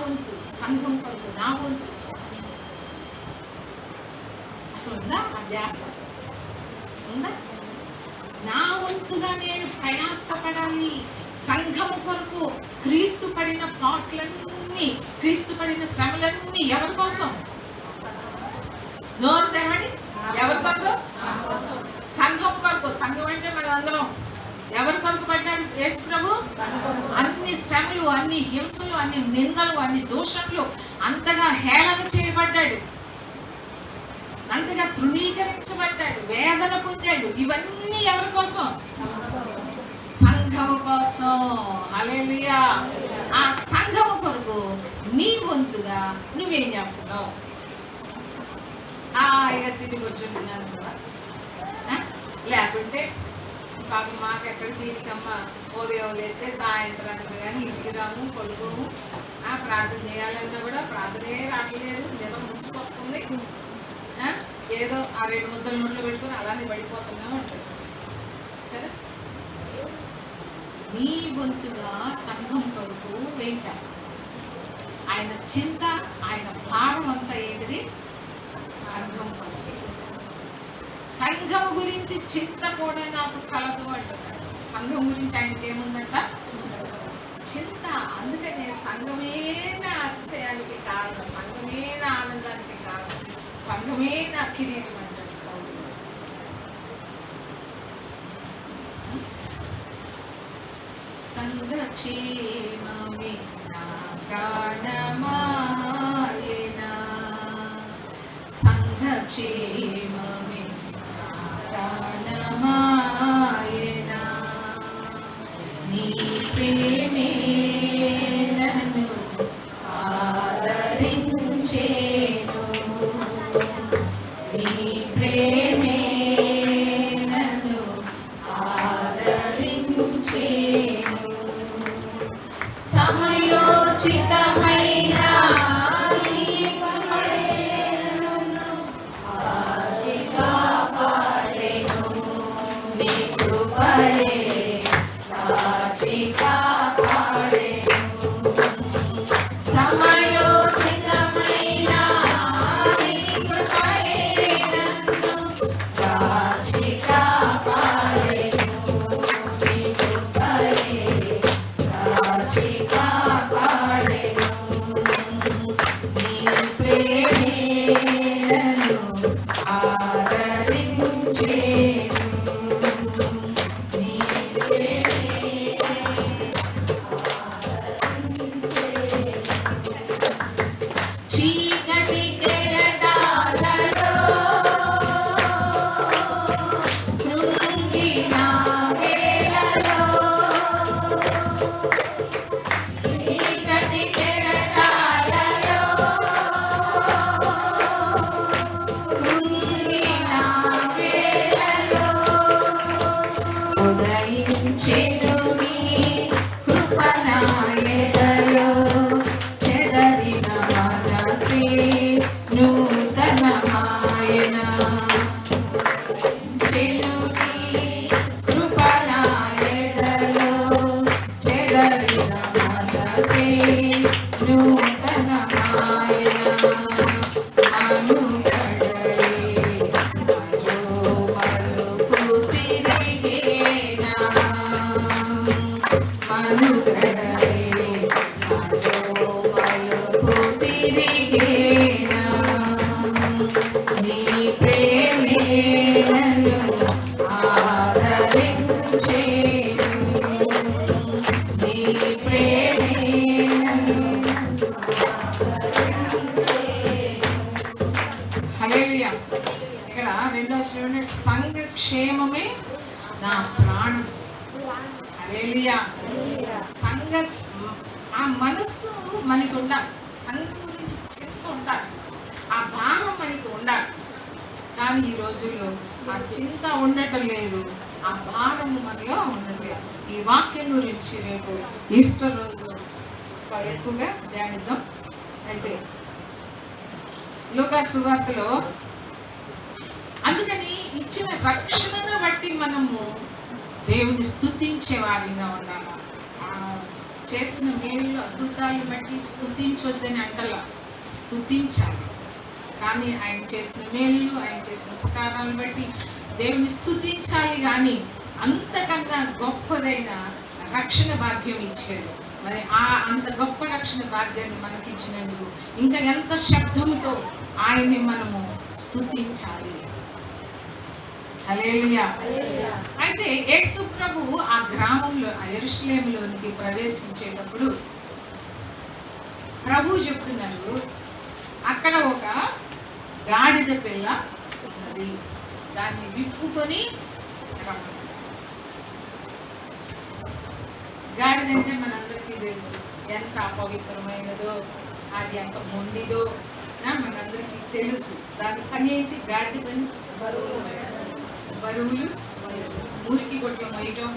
వంతు సంఘం కొరకు నా వంతు అసలు ఉందా? ఆ ధ్యాస ఉందా? నా వంతుగా నేను ప్రయాసపడాలి సంఘము కొరకు. క్రీస్తు పడిన పాటలన్నీ, క్రీస్తు పడిన శ్రమలన్నీ ఎవరి కోసం? నోరు తెరవండి. ఎవరి కొరకు? సంఘం కొరకు. సంఘం అంటే మనం అందరం ఎవరి కొరకు పడ్డాడు యేసు ప్రభు? అన్ని శ్రమలు, అన్ని హింసలు, అన్ని నిందలు, అన్ని దోషములు, అంతగా హేళన చేయబడ్డాడు, అంతగా తృణీకరించబడ్డాడు, వేదన పొందాడు. ఇవన్నీ ఎవరి కోసం? సంఘము కోసం. హల్లెలూయా. ఆ సంఘము కొరకు నీ వంతుగా నువ్వేం చేస్తున్నావు? ఇక తిరిగి వచ్చుంటున్నాను కదా. లేకుంటే పాప మాకెక్కడ తీరికమ్మ ఉదయం లేస్తే సాయంత్రానికి కానీ ఇంటికి రాము, పడుకోము. ప్రార్థన చేయాలన్నా కూడా ప్రార్థనే రావట్లేదు, నిజం ముంచుకొస్తుంది. ఏదో ఆ 2 ముద్దలు నోట్లో పెట్టుకొని అలానే పడిపోతున్నాము అంటారు కదా. నీ వంతుగా సంఘం కొరకు ఏం చేస్తాం? ఆయన చింత, ఆయన భారం అంతా ఏంటిది? సంఘం కొరకు. సంఘం గురించి చింత కూడా నాకు కలదు అంటున్నాడు. సంఘం గురించి ఆయనకి ఏముందంట? చింత. అందుకనే సంఘమే నా అతిశయానికి కారణం, సంఘమే నా ఆనందానికి కారణం, సంఘమే నా కిరీటం అంటాడు. సంఘక్షేమమే నా ప్రాణమాయేనా, సంఘక్షేమమే నా ప్రాణమాయేనా, నీ ప్రేమే నన్ను ఆదరించేను, నీ ప్రేమే నన్ను ఆదరించేను, సమయోచితమైన ఇక్కడ రెండో చూడండి, సంఘ క్షేమమే నా ప్రాణం. హల్లెలూయా. సంఘ ఆ మనస్సు మనకి ఉండాలి, సంఘం గురించి చింత ఉండాలి, ఆ భారం మనకి ఉండాలి. కానీ ఈ రోజుల్లో ఆ చింత ఉండటం లేదు, ఆ భారం మనలో ఉండట్లేదు. ఈ వాక్యం గురించి రేపు ఈస్టర్ రోజు ఎక్కువగా ధ్యానిద్దాం. అయితే లూకా సువార్తలో అందుకని ఇచ్చిన రక్షణను బట్టి మనము దేవుని స్తుతించే వారిగా ఉండాలి. చేసిన మేలు అద్భుతాలను బట్టి స్తుతించొద్దని అంటలా, స్తుతించాలి. కానీ ఆయన చేసిన మేలు, ఆయన చేసిన ఉపకారాలను బట్టి దేవుని స్తుతించాలి. కానీ అంతకన్నా గొప్పదైన రక్షణ భాగ్యం ఇచ్చాడు. మరి అంత గొప్ప రక్షణ భాగ్యాన్ని మనకి ఇచ్చినందుకు ఇంకా ఎంత శబ్దముతో ఆయన్ని మనము స్తుతించాలి. హల్లెలూయా. అయితే యేసు ప్రభువు ఆ గ్రామంలో, ఆ యెరూషలేములోనికి ప్రవేశించేటప్పుడు ప్రభువు చెప్తున్నారు, అక్కడ ఒక గాడిద పిల్ల ఉన్నది, దాన్ని విప్పుకొని రమ్మన్నారు. గాడిద అంటే మనందరికీ తెలుసు ఎంత అపవిత్రమైనదో, అది ఎంత మొండిదో మనందరికీ తెలుసు. దాని పని ఏంటి? గాడిద పని బరువులు, ఊరికి గొడ్లు మొయ్యటం,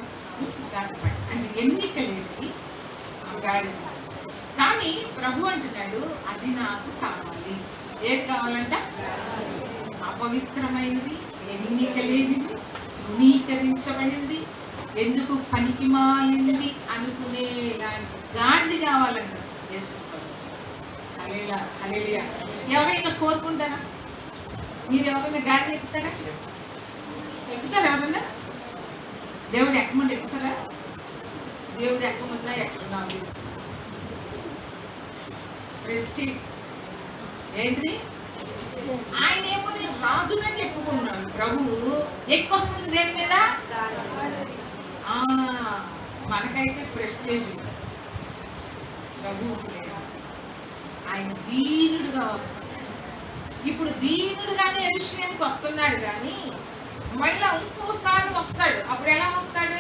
దాని పని. అంటే ఎన్నిక లేనిది గాడిద. కానీ ప్రభు అంటున్నాడు, అది నాకు కావాలి. ఏది కావాలంట? అపవిత్రమైనది, ఎన్నిక లేనిది, తృణీకరించబడింది, ఎందుకు పనికి మాలింది అనుకునే ఇలాంటి గాడిద కావాలంట యేసు. హల్లెలూయా. ఎవరైనా కోరుకుంటారా? మీరు ఎవరైనా గాడిద ఎక్కుతారా? ఎవరన్నా? దేవుడు ఎక్కమంటే ఎక్కుతారా? దేవుడు ఎక్కమన్నా ఎక్కడున్నా తెలుసు. ప్రెస్టీజ్ ఏంటిది? ఆయన ఏమో నేను రాజునే చెప్పుకున్నాను. ప్రభువు ఎక్కువస్తుంది దేని మీద? మనకైతే ప్రెస్టేజ్, ప్రభువుకి లేదు. ఆయన దీనుడుగా వస్తున్నాడు. ఇప్పుడు దీనుడుగానే యెరూషలేముకి వస్తున్నాడు, కానీ మళ్ళీ ఇంకోసారి వస్తాడు. అప్పుడు ఎలా వస్తాడు?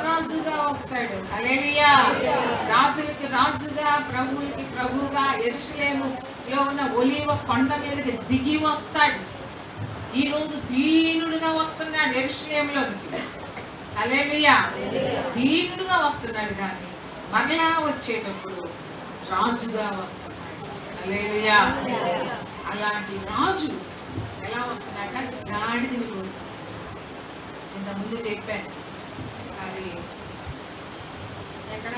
రాజుగా వస్తాడు. హల్లెలూయా. రాజులకి రాజుగా, ప్రభువులకి ప్రభువుగా యెరూషలేములో ఉన్న ఒలీవ కొండ మీదకి దిగి వస్తాడు. ఈరోజు దీనుడుగా వస్తున్నాడు యెరూషలేములోనికి. హల్లెలూయా. దీనుడుగా వస్తున్నాడు, కానీ మరలా వచ్చేటప్పుడు రాజుగా వస్తున్నాడు. హల్లెలూయా. అలాంటి రాజు ఎలా వస్తున్నాక గాడిదని కోరుకు. ఇంతకుముందు చెప్పాను, అది ఎక్కడ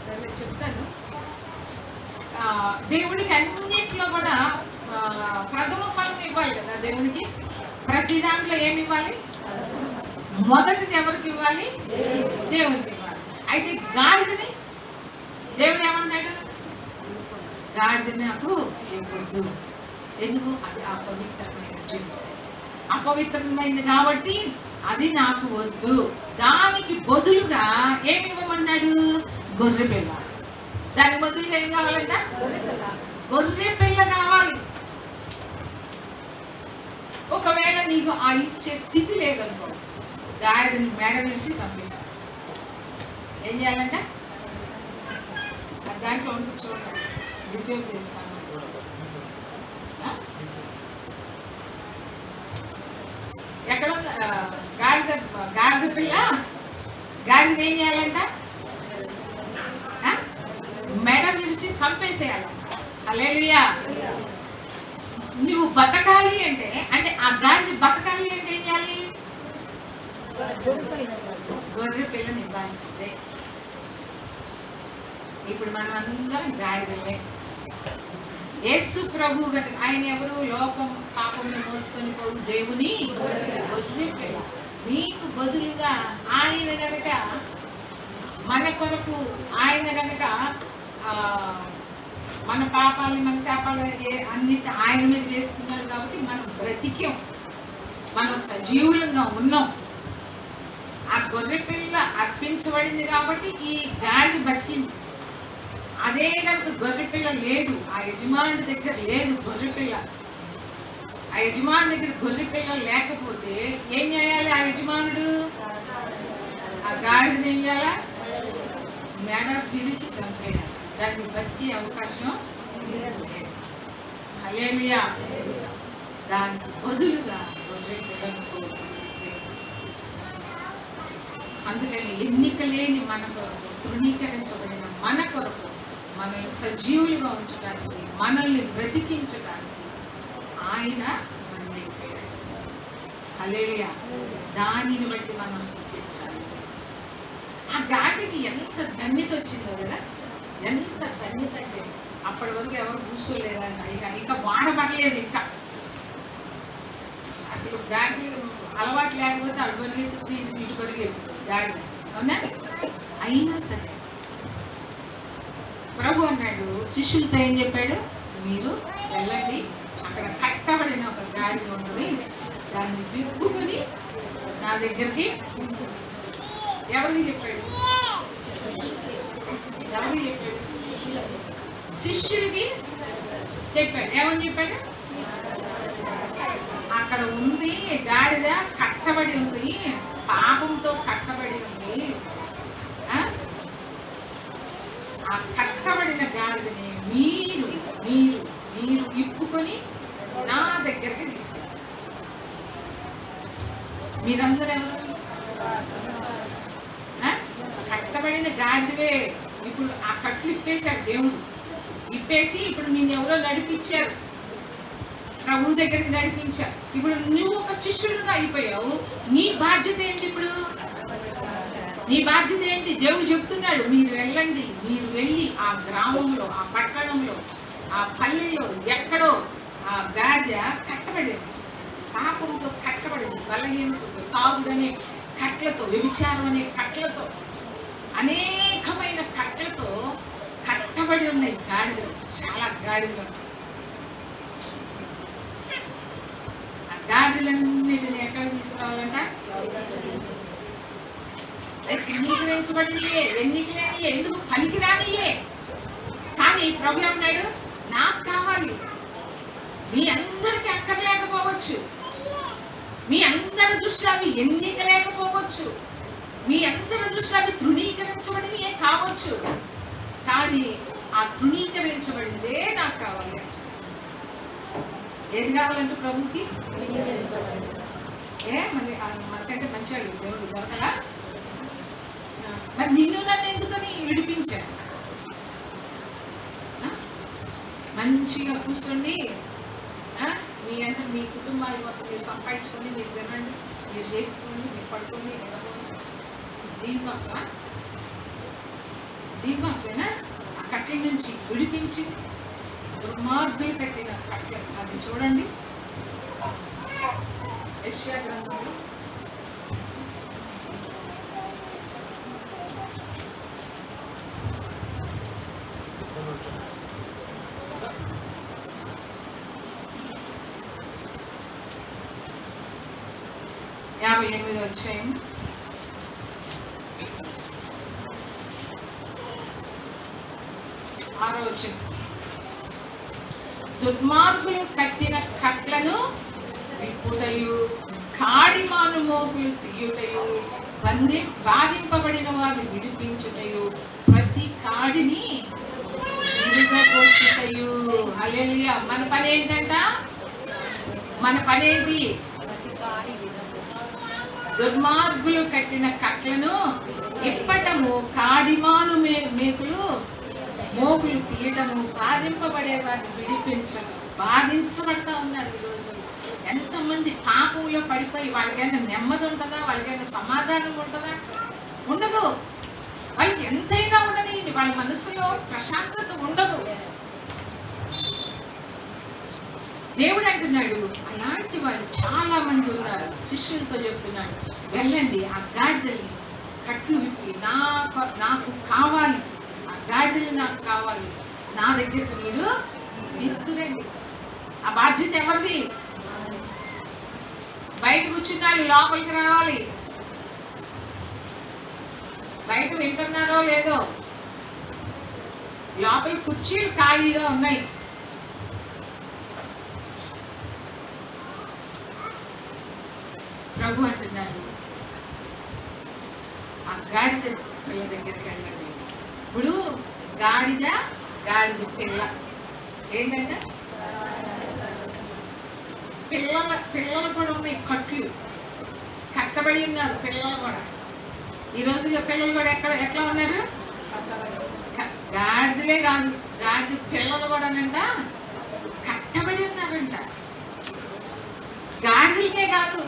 సరే చెప్తాను. దేవుడికి అన్నింటిలో కూడా ప్రథమ ఫలం ఇవ్వాలి కదా. దేవుడికి ప్రతి దాంట్లో ఏమి ఇవ్వాలి? మొదటిది ఎవరికి ఇవ్వాలి? దేవునికి ఇవ్వాలి. అయితే గాడిదని దేవుడు ఏమన్నాడు? గాడిదని నాకు ఇవ్వద్దు. ఎందుకు? అది అపవిత్రమైన జంతువు, అపవిత్రమైంది కాబట్టి అది నాకు వద్దు. దానికి బదులుగా ఏమి ఇవ్వమన్నాడు? గొర్రె పిల్ల. దానికి బదులుగా ఏం కావాలంట? గొర్రె పిల్ల కావాలి. ఒకవేళ నీకు ఆ ఇచ్చే స్థితి లేదనుకో, గాడిదని మేడ వేసి చంపేస్తాడు. ఏం చేయాలంట? దాంట్లో ఉంటుంది చూడండి, ద్వితీయోపదేశకాండం. ఎక్కడ గాడిద పిల్ల, గాడిద ఏం చేయాలంట? మెడ విరిచి చంపేసేయాలంట. హల్లెలూయా. నువ్వు బతకాలి అంటే, అంటే ఆ గాడిద బతకాలి అంటే ఏం చేయాలి? గొర్రె పిల్లని ఇవ్వాల్సిందే. ఇప్పుడు మనం అందరం గాడిదలే. యేసు ప్రభు గారు ఆయన ఎవరు? లోకం పాపంలో మోసుకొని పోవు దేవుని గొర్రె పిల్ల. నీకు బదులుగా ఆయన గనక, మన కొరకు ఆయన గనక మన పాపాలని, మన శాపాలు అన్నిటి ఆయన మీద వేసుకున్నాడు కాబట్టి మనం బ్రతికాం, మనం సజీవులంగా ఉన్నాం. ఆ గొర్రె పిల్ల అర్పించబడింది కాబట్టి ఈ గాడి బతికింది. అదే కనుక గొర్రె పిల్ల లేదు, ఆ యజమాని దగ్గర లేదు గొర్రె పిల్ల, ఆ యజమాని దగ్గర గొర్రె పిల్ల లేకపోతే ఏం చేయాలి? ఆ యజమానుడు ఆ గాడిని ఏం చేయాలా? మెడ పిలిచి చంపేయాలి. దాన్ని బతికే అవకాశం లేదు. హల్లెలూయా. దానికి బదులుగా గొర్రె పిల్లను కోరుకుంది. అందుకని ఎన్నిక లేని మన కొరకు, తృణీకరించబడిన మన కొరకు, మనల్ని సజీవులుగా ఉంచడానికి, మనల్ని బ్రతికించడానికి ఆయన బలి అయిపోయాడు. హల్లెలూయా. దానిని బట్టి మనం స్తుతించాలి. ఆ గాడికి ఎంత ధన్యత వచ్చిందో కదా, ఎంత ధన్యత అంటే అప్పటి వరకు ఎవరు కూర్చోలేదంట, ఇంకా వాడబడలేదు. ఇంకా అసలు గాడి అలవాటు లేకపోతే అటు పరిగెత్తుతుంది, ఇటు పరిగెత్తుతుంది గాడి, అవునా? అయినా సరే ప్రభు అన్నాడు శిష్యులతో, ఏం చెప్పాడు? మీరు వెళ్ళండి, అక్కడ కట్టబడిన ఒక గాడి ఉంటుంది, దాన్ని విప్పుకొని నా దగ్గరికి. ఎవరికి చెప్పాడు? ఎవరికి చెప్పాడు? శిష్యుడికి చెప్పాడు. ఏమని చెప్పాడు? అక్కడ ఉంది గాడిద, కట్టబడి ఉంది, పాపంతో కట్టబడి ఉంది. ఆ కట్టబడిన గాడిదని మీరు మీరు మీరు ఇప్పుకొని నా దగ్గరికి తీసుకెళ్ళారు. మీరందరూ ఎవరు? కట్టబడిన గాడిదవే. ఇప్పుడు ఆ కట్లు ఇప్పేశాడు దేవుడు. ఇప్పేసి ఇప్పుడు నిన్ను ఎవరో నడిపించారు, ప్రభు దగ్గరికి నడిపించారు. ఇప్పుడు నువ్వు ఒక శిష్యుడుగా అయిపోయావు. నీ బాధ్యత ఏంటి? ఇప్పుడు నీ బాధ్యత ఏంటి? దేవుడు చెప్తున్నాడు, మీరు వెళ్ళండి, మీరు వెళ్ళి ఆ గ్రామంలో, ఆ పట్టణంలో, ఆ పల్లెల్లో ఎక్కడో ఆ గాడిద కట్టబడింది, పాపంతో కట్టబడింది, బలహీనతతో, తాగుడనే కట్లతో, వ్యభిచారం అనే కట్లతో, అనేకమైన కట్లతో కట్టబడి ఉన్నాయి గాడిదలు. చాలా గాడిదలు. ఆ గాడిదలన్నిటిని ఎక్కడ తీసుకురావాలంట? తృణీకరించబడినయే, ఎన్నికలేనియే, ఎందుకు పనికిరానియే. కానీ ప్రభు అన్నాడు, నాకు కావాలి. మీ అందరికి అక్కర్లేకపోవచ్చు, మీ అందరి దృష్టిలో అవి ఎన్నిక లేకపోవచ్చు, మీ అందరి దృష్టిలో అవి తృణీకరించబడినయే కావచ్చు, కానీ ఆ తృణీకరించబడిందే నాకు కావాలి. ఏది కావాలంటే ప్రభుకి? మనకంటే మంచిగా దేవుడు దొరకలా? మరి నిన్ను నన్ను ఎందుకని విడిపించాడు? మంచిగా కూర్చోండి, మీ అంతా మీ కుటుంబాల కోసం మీరు సంపాదించుకోండి, మీరు తినండి, మీరు చేసుకోండి, మీరు పడుకోండి, నిలబడండి. దీనికోసమా? దీనికోసమేనా? ఆ కట్ల నుంచి విడిపించి దుర్మార్గులు కట్టిన కట్ల. అది చూడండి, యెషయా గ్రంథంలో 58వ అధ్యాయం 6వ వచనం. దుర్మార్గులు కట్టిన కట్లను విప్పుటయు, కాడిమాను మోగులు తీయుటయు, బాధింపబడిన వారు విడిపించుటయు, ప్రతి కాడిని విరుగగొట్టుటయు. హల్లెలూయా. మన పని ఏంటంట? మన పని ఏంటి? దుర్మార్గులు కట్టిన కట్లను ఇప్పటము, కాడిమాను మోగులు తీయటము, బాధింపబడే వారిని విడిపించడం. బాధించబడతా ఉన్నారు ఈరోజు. ఎంతమంది పాపంలో పడిపోయి వాళ్ళకైనా నెమ్మది ఉంటుందా, వాళ్ళకైనా సమాధానం ఉంటుందా? ఉండదు. వాళ్ళకి ఎంతైనా ఉండని వాళ్ళ మనసులో ప్రశాంతత ఉండదు. దేవుడు అంటున్నాడు అలాంటి వాళ్ళు చాలా మంది ఉన్నారు. శిష్యులతో చెప్తున్నాడు, వెళ్ళండి ఆ గాడిదల్ని కట్లు విప్పి నాకు కావాలి, ఆ గాడిదలు నాకు కావాలి, నా దగ్గరికి మీరు తీసుకురండి. ఆ బాధ్యత ఎవరిది? బయట కూర్చున్నాడు, లోపలికి రావాలి. బయట వింటున్నారో లేదో, లోపల కుర్చీలు ఖాళీగా ఉన్నాయి. ప్రభు అంటున్నారు ఆ గాడిద పిల్ల దగ్గరికి వెళ్ళండి. ఇప్పుడు గాడిద పిల్ల ఏంటంటే పిల్లలు కూడా ఉన్నాయి, కట్లు కట్టబడి ఉన్నారు పిల్లలు కూడా. ఈ రోజుల్లో పిల్లలు కూడా ఎట్లా ఉన్నారు? గాడిదలే కాదు, గాడిద పిల్లలు కూడానంట కట్టబడి ఉన్నారంట. గాడిదలకే కాదు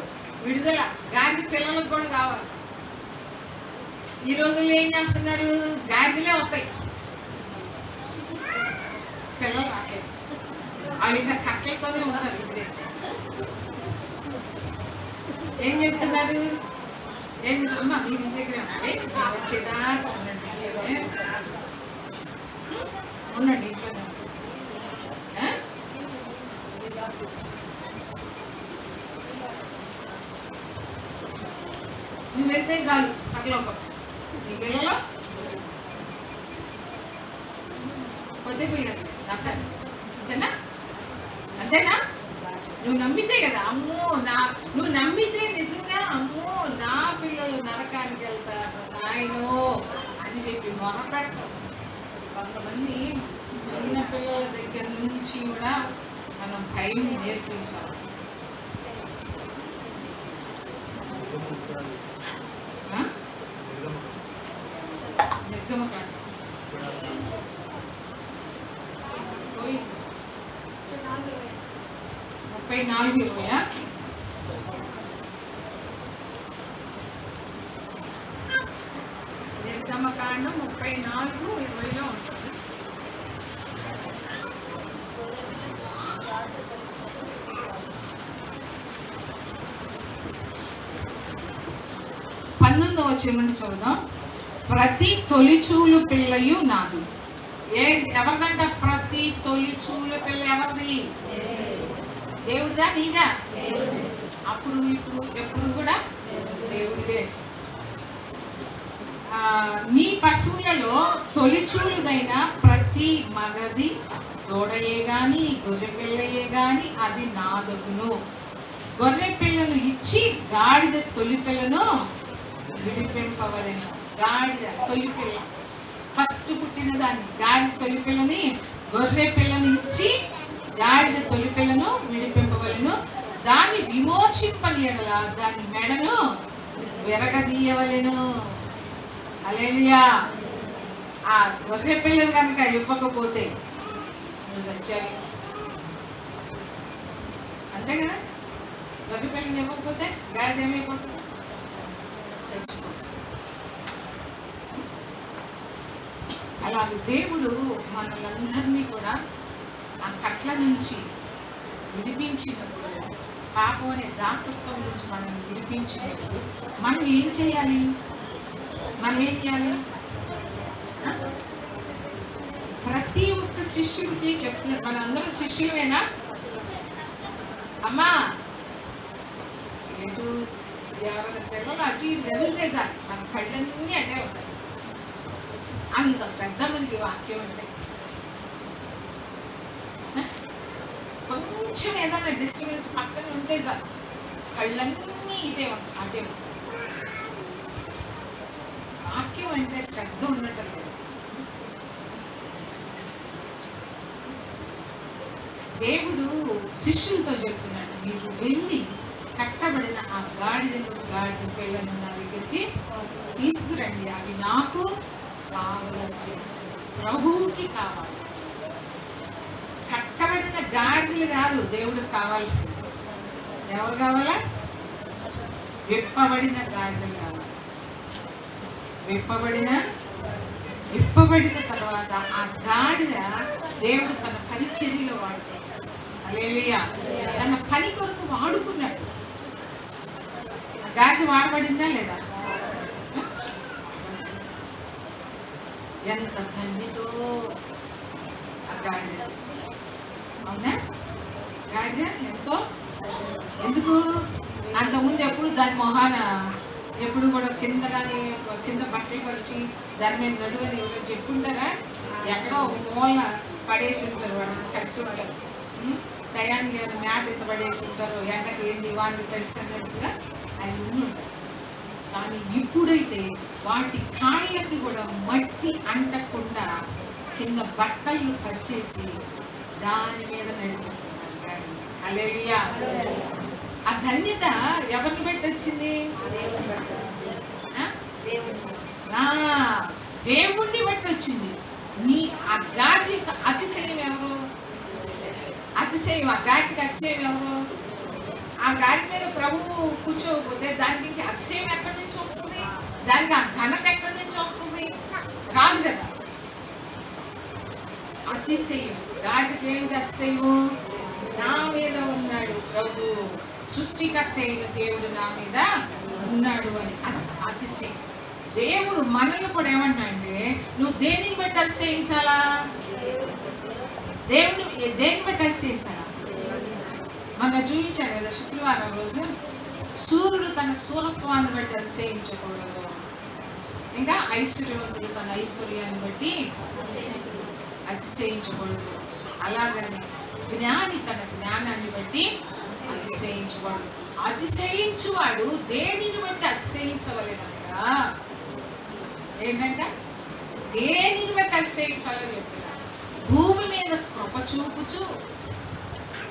విడుదల, గాడిద పిల్లలకు కూడా కావాలి. ఈ రోజుల్లో ఏం చేస్తున్నారు? గాడిదలే వస్తాయి, పిల్లలు రాలేదు. వాళ్ళు ఇంకా కట్టలతోనే ఉన్నారు. ఇప్పుడే ఏం చెప్తున్నారు? ఏం అమ్మా మీరు ఇంటి దగ్గర వచ్చేదా ఉండండి ఇంట్లోనే. నువ్వు వెళ్తే చాలు పక్కలో నీ పిల్లలు వచ్చేపోయారు. అంతేనా? అంతేనా? నువ్వు నమ్మితే కదా, అమ్మో నువ్వు నమ్మితే నిజంగా అమ్మో నా పిల్లలు నరకానికి వెళ్తారు నాయనో అని చెప్పి మొరపెడతావు. కొంతమంది చిన్న పిల్లల దగ్గర నుంచి కూడా మనం భయం నేర్పించాలి. నిర్గమకాండం 34:20. నిర్గమకాండం 34:20 ఉంటుంది. వచ్చేమని చదువుదాం. ప్రతి తొలిచూలు పిల్లయు నాది. ఎవరిదంట? ప్రతి తొలిచూలు పిల్ల ఎవరిది? దేవుడిదా నీదా? అప్పుడు ఇప్పుడు ఎప్పుడు కూడా దేవుడిదే. నీ పశువులలో తొలిచూలుదైన ప్రతి మగది తోడయే గాని గొర్రె పిల్లయే గాని అది నాదగును. గొర్రె పిల్లను ఇచ్చి గాడిద తొలి పిల్లను విడిపింపవలెను. గాడిద తొలి పిల్ల ఫస్ట్ పుట్టిన దాన్ని, గాడిద తొలి పిల్లని, గొర్రె పిల్లను ఇచ్చి గాడిద తొలి పిల్లను విడిపింపవలెను. దాన్ని విమోచింపని ఎడల దాని మెడను విరగదీయవలెను. హల్లెలూయా. ఆ గొర్రె పిల్లలు కనుక ఇవ్వకపోతే నువ్వు సచ్చాలి. అంతే కదా? గొర్రె పిల్లని ఇవ్వకపోతే గాడిద ఏమైపోతుంది? చచ్చిపోతుంది. అలాగే దేవుడు మనలందరినీ కూడా ఆ కట్ల నుంచి విడిపించినప్పుడు, పాపం అనే దాసత్వం నుంచి మనల్ని విడిపించినప్పుడు మనం ఏం చేయాలి? ప్రతి ఒక్క శిష్యుడికి చెప్తున్నారు. మనందరం శిష్యులమేనా? అమ్మా ఎటు ఎవరి పిల్లలు అటు గదిలితే చాలు మన కళ్ళన్నీ అటే ఉంటాయి. అంత శ్రద్ధ మనకి వాక్యం ఉంటాయి. కొంచెం ఏదైనా డిస్టర్బెన్స్ పక్కన ఉంటే చాలు కళ్ళన్నీ ఇటే ఉంటాయి, అటే ఉంటాయి. వాక్యం అంటే శ్రద్ధ ఉండటం లేదు. దేవుడు శిష్యులతో చెప్తున్నాడు, మీరు వెళ్ళి కట్టబడిన ఆ గాడిద పిల్లను నా దగ్గరికి తీసుకురండి, అవి నాకు కావలసి ప్రభువుకి కావాలి. కట్టబడిన విప్పబడిన గాడిదలు కాదు దేవుడికి కావాల్సింది. ఎవరు కావాలా? విప్పబడిన గాడిదలు కావాలి. విప్పబడిన తర్వాత ఆ గాడిద దేవుడు తన పరిచర్యలో వాడుతాడు. హల్లెలూయా. తన పని కొరకు వాడుకున్నాడు. ఆ గాడిద వాడబడిందా లేదా? ఎంత ధన్యతో ఆ గాడిద. అవునా? గాడిద ఎంతో. ఎందుకు? అంతకుముందు ఎప్పుడు దాని మొహాన ఎప్పుడు కూడా కింద కానీ కింద బట్టలు పరిచి దాని మీద నడువని ఎవరు చెప్పుంటారా? ఎక్కడో ఒక మూల పడేసి ఉంటారు. వాటిని కరెక్ట్ ఉంటారు. టయానికి మేత ఇంత పడేసి ఉంటారు. ఎండకి ఏంటి వానికి తెలిసి అన్నట్టుగా ఆయన ఉంటారు. కానీ ఇప్పుడైతే వాటి కాళ్ళకి కూడా మట్టి అంటకుండా కింద బట్టలు పరిచేసి దాని మీద నడిపిస్తున్నారు. హల్లెలూయా. ఆ ధన్యత ఎవరిని బట్టి వచ్చింది? దేవుణ్ణి బట్టి వచ్చింది. నీ ఆ గాడి యొక్క అతిశయం ఎవరు? అతిశయం, ఆ గాడికి అతిశయం ఎవరు? ఆ గాడి మీద ప్రభువు కూర్చోకపోతే దానికి ఇంక అతిశయం ఎక్కడి నుంచి వస్తుంది? దానికి ఆ ఘనత ఎక్కడి నుంచి వస్తుంది? రాదు కదా. అతిశయం గాడికి ఏంటి అతిశయం? నా మీద ఉన్నాడు ప్రభు, సృష్టికర్త అయిన దేవుడు నా మీద ఉన్నాడు అని అతిశయం. దేవుడు మనల్ని కూడా ఏమంటా అంటే, నువ్వు దేనిని బట్టి అతిశయించాలా? దేవుని దేన్ని బట్టి అతిశయించాలా? మన చూపించాను కదా శుక్రవారం రోజు, సూర్యుడు తన స్థూలత్వాన్ని బట్టి అతిశయించకూడదు, ఇంకా ఐశ్వర్యవంతుడు తన ఐశ్వర్యాన్ని బట్టి అతిశయించకూడదు. అలాగని జ్ఞాని తన జ్ఞానాన్ని బట్టి అతిశయించకూడదు. అతిశయించువాడు దేనిని బట్టి అతిశయించవలెనగా, ఏంటంట? దేనిని బట్టి అతిశయించాలో చెప్తున్నాడు. భూమి మీద కృప చూపుచు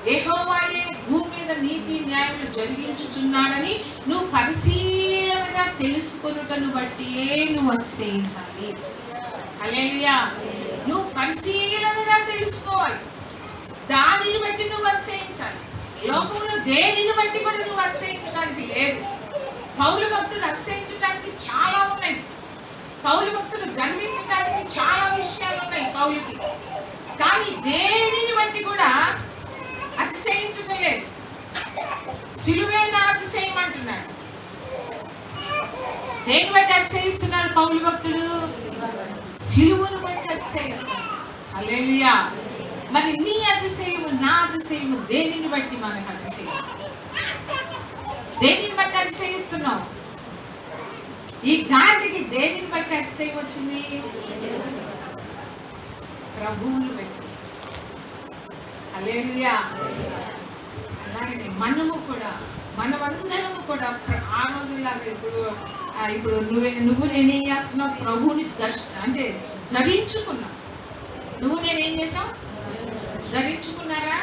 యెహోవాయే భూమి మీద నీతి న్యాయములు జరిగించుచున్నాడని నువ్వు పరిశీలనగా తెలుసుకొనుటను బట్టి నువ్వు అతిశయించాలి. హల్లెలూయా. నువ్వు పరిశీలనగా తెలుసుకోవాలి. దానిని బట్టి నువ్వు అతిశయించాలి. లోకంలో దేనిని బట్టి కూడా నువ్వు అతిశయించడానికి లేదు. పౌలు భక్తుడు అతిశయించడానికి చాలా ఉన్నాయి. పౌలు భక్తుడు గర్వించడానికి చాలా విషయాలు ఉన్నాయి పౌలుకి. కానీ దేనిని బట్టి కూడా అతిశయించడం లేదు. సిలువే నా అతిశయం అంటున్నాడు. దేని బట్టి అతిశయిస్తున్నాడు పౌలు భక్తుడు? సిలువను బట్టి అతిశయిస్తున్నాడు. హల్లెలూయా. మరి నీ అతిశయము నా అతిశయము దేనిని బట్టి మనకు అతిశయం? దేనిని బట్టి అతిశయిస్తున్నావు? ఈ గాడికి దేనిని బట్టి అతిశయం వచ్చింది? ప్రభువుని బట్టి. హల్లెలూయా. అలాగే మనమందరము కూడా ఆ రోజులాగా ఇప్పుడు నువ్వు నేనేం చేస్తున్నావు? ప్రభువుని అంటే ధరించుకున్నావు. నువ్వు నేనేం చేసావు? ధరించుకున్నారా?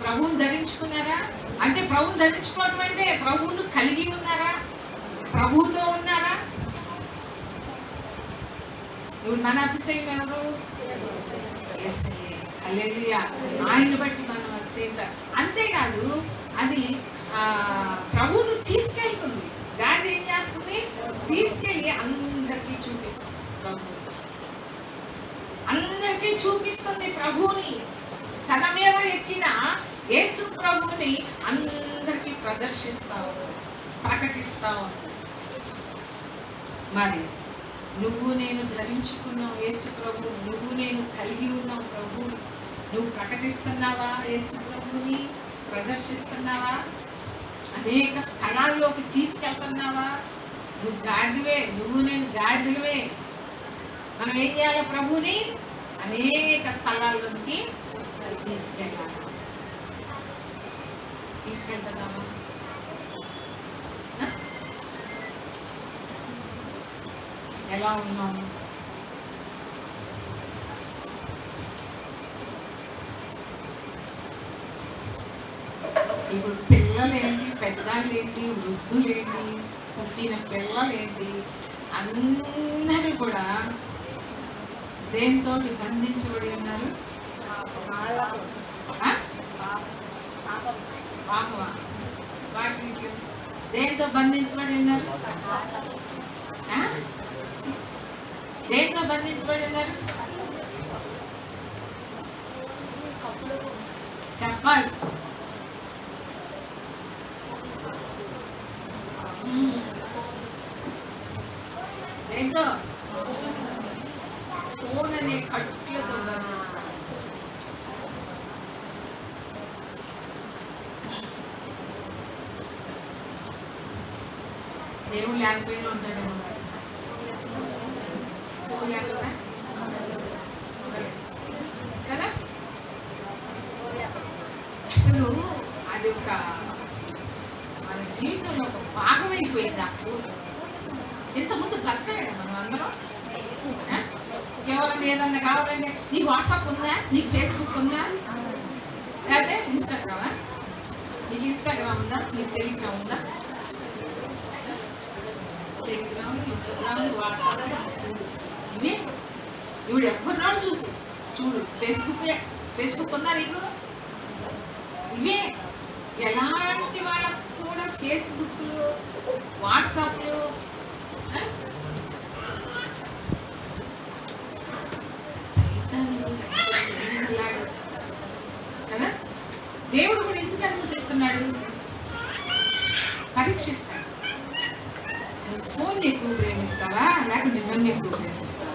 ప్రభువుని ధరించుకున్నారా? అంటే ప్రభువుని ధరించుకోవటం అంటే ప్రభువును కలిగి ఉన్నారా? ప్రభువుతో ఉన్నారా? ఇప్పుడు మన అతిశయం ఎవరు? యేసయ్య. హల్లెలూయా. ఆయన బట్టి మనం అతిశయించాలి. అంతేకాదు, అది ప్రభువును తీసుకెళ్తుంది. గాడి ఏం చేస్తుంది? తీసుకెళ్ళి అందరికీ చూపిస్తుంది. ప్రభు అందరికీ చూపిస్తుంది ప్రభువుని. తన మీద ఎక్కిన యేసు ప్రభువుని అందరికీ ప్రకటిస్తావు. మరి నువ్వు నేను ధరించుకున్నావు యేసు ప్రభు, నువ్వు నేను కలిగి ఉన్నావు ప్రభు. నువ్వు ప్రకటిస్తున్నావా? యేసు ప్రభుని ప్రదర్శిస్తున్నావా? అనేక స్థలాల్లోకి తీసుకెళ్తున్నావా? నువ్వు గాడిదవే, నువ్వు నేను గాడిదలవే. మనం ఏం చేయాలి? ప్రభుని అనేక స్థలాల్లోకి తీసుకెళ్తున్నామా? ఎలా ఉన్నాము? ఇప్పుడు పిల్లలేంటి, పెద్దలేంటి, వృద్ధులేంటి, పుట్టిన పిల్లలేంటి, అందరూ కూడా దేంతో బంధించబడి ఉన్నారు? పాపమా? వాటికి దేంతో బంధించబడి ఉన్నారు? దేంతో బంధించబడి ఉన్నారు? చెప్పాలి. దేంతో? ఫోన్ అనే కట్లతో బంధించబడి. దేవుడు లేకపోయినా ఉంటారేమో కదా, ఫోన్ లేకుండా కదా. అసలు అది ఒక మన జీవితంలో ఒక భాగం అయిపోయింది ఆ ఫోన్. ఇంతకుముందు బతకలేదా మనం అందరం? ఎవరన్నా ఏదన్నా కావాలంటే నీకు వాట్సాప్ ఉందా, నీకు ఫేస్బుక్ ఉందా, లేకపోతే ఇన్స్టాగ్రామా? నీకు ఇన్స్టాగ్రామ్ ఉందా, నీకు టెలిగ్రామ్ ఉందా? టెలిగ్రామ్, ఇన్స్టాగ్రామ్, వాట్సాప్ ఇవే. ఇవిడు ఎవరినాడు చూడు ఫేస్బుక్ ఉందా నీకు? ఇవే. ఎలాంటి వాళ్ళకు కూడా ఫేస్బుక్లు, వాట్సాప్లు సైతానుడు కదా. దేవుడు కూడా ఎందుకు అనుమతిస్తున్నాడు? పరీక్షిస్తాడు. నువ్వు ఫోన్ ఎక్కువ ప్రేమిస్తావా, లేకుంటే నన్ను ఎక్కువ ప్రేమిస్తావా?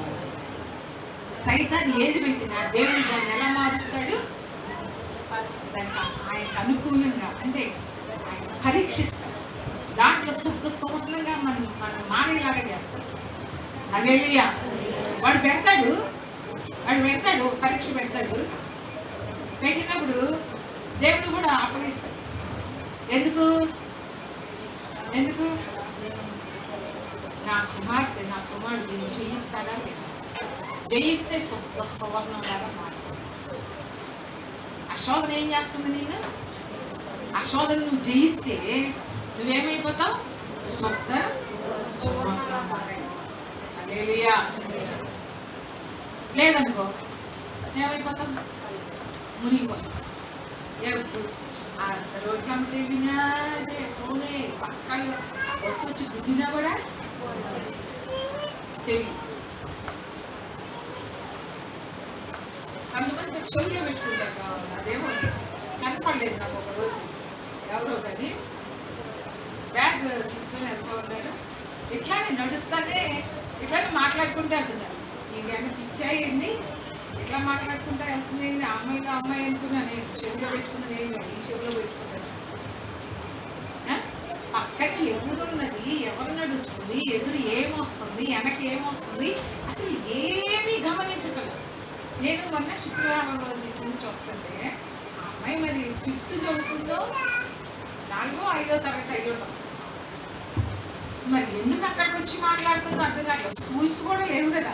సైతాన్ని ఏది పెట్టినా దేవుడు దాన్ని ఎలా మారుస్తాడు? ఆయనకు అనుకూలంగా, అంటే ఆయన పరీక్షిస్తాడు. దాంట్లో శుద్ధంగా మనం మారేలాగా చేస్తాడు. హల్లెలూయా. వాడు పెడతాడు పరీక్ష పెడతాడు. పెట్టినప్పుడు దేవుడు కూడా అప్పగిస్తాడు. ఎందుకు నా కుమారుడు దీన్ని జయిస్తాడా లేదా? జయిస్తే శుద్ధ సువర్ణం లాగా మారిపోతాడు. ఆ శోధన ఏం చేస్తుంది? నేను ఆ శోధన నువ్వు జయిస్తే నువ్వేమైపోతావు? శుద్ధ సువర్ణం. హల్లెలూయా. లేదనుకో ఏమైపోతాం? మునిగిపోతాం. ఎప్పుడు ఆ రోడ్లమ్మ తిరిగినా అదే ఫోనే, పక్కలో బస్సు వచ్చి గుద్దినా కూడా తెలియదు. కొంతమంది చెవులో పెట్టుకుంటారు కావాలి. అదేమో కనపడలేదు నాకు ఒకరోజు. ఎవరో కానీ బ్యాగ్ తీసుకొని వెళ్తూ ఉన్నారు. ఇట్లానే నడుస్తానే ఇట్లానే మాట్లాడుకుంటూ వెళ్తున్నారు. ఇవన్నీ పిచ్చి అయింది. ఇట్లా మాట్లాడుకుంటూ వెళ్తుంది. అమ్మాయి అనుకున్నా. నేను చెవిలో పెట్టుకున్నది ఏమి, ఈ చెవిలో పెట్టుకున్నాను. పక్కన ఎవరున్నది, ఎవరు నడుస్తుంది, ఎదురు ఏమొస్తుంది, వెనక్కి ఏమొస్తుంది, అసలు ఏమీ గమనించగలరు. నేను మొన్న శుక్రవారం రోజు ఇంటి నుంచి వస్తుంటే ఆ అమ్మాయి మరి 5th చదువుతుందో, 4వ 5వ తరగతి అయ్యోటం. మరి ఎందుకు అక్కడికి వచ్చి మాట్లాడుతుందో అర్థం కావట్లేదు. స్కూల్స్ కూడా లేవు కదా.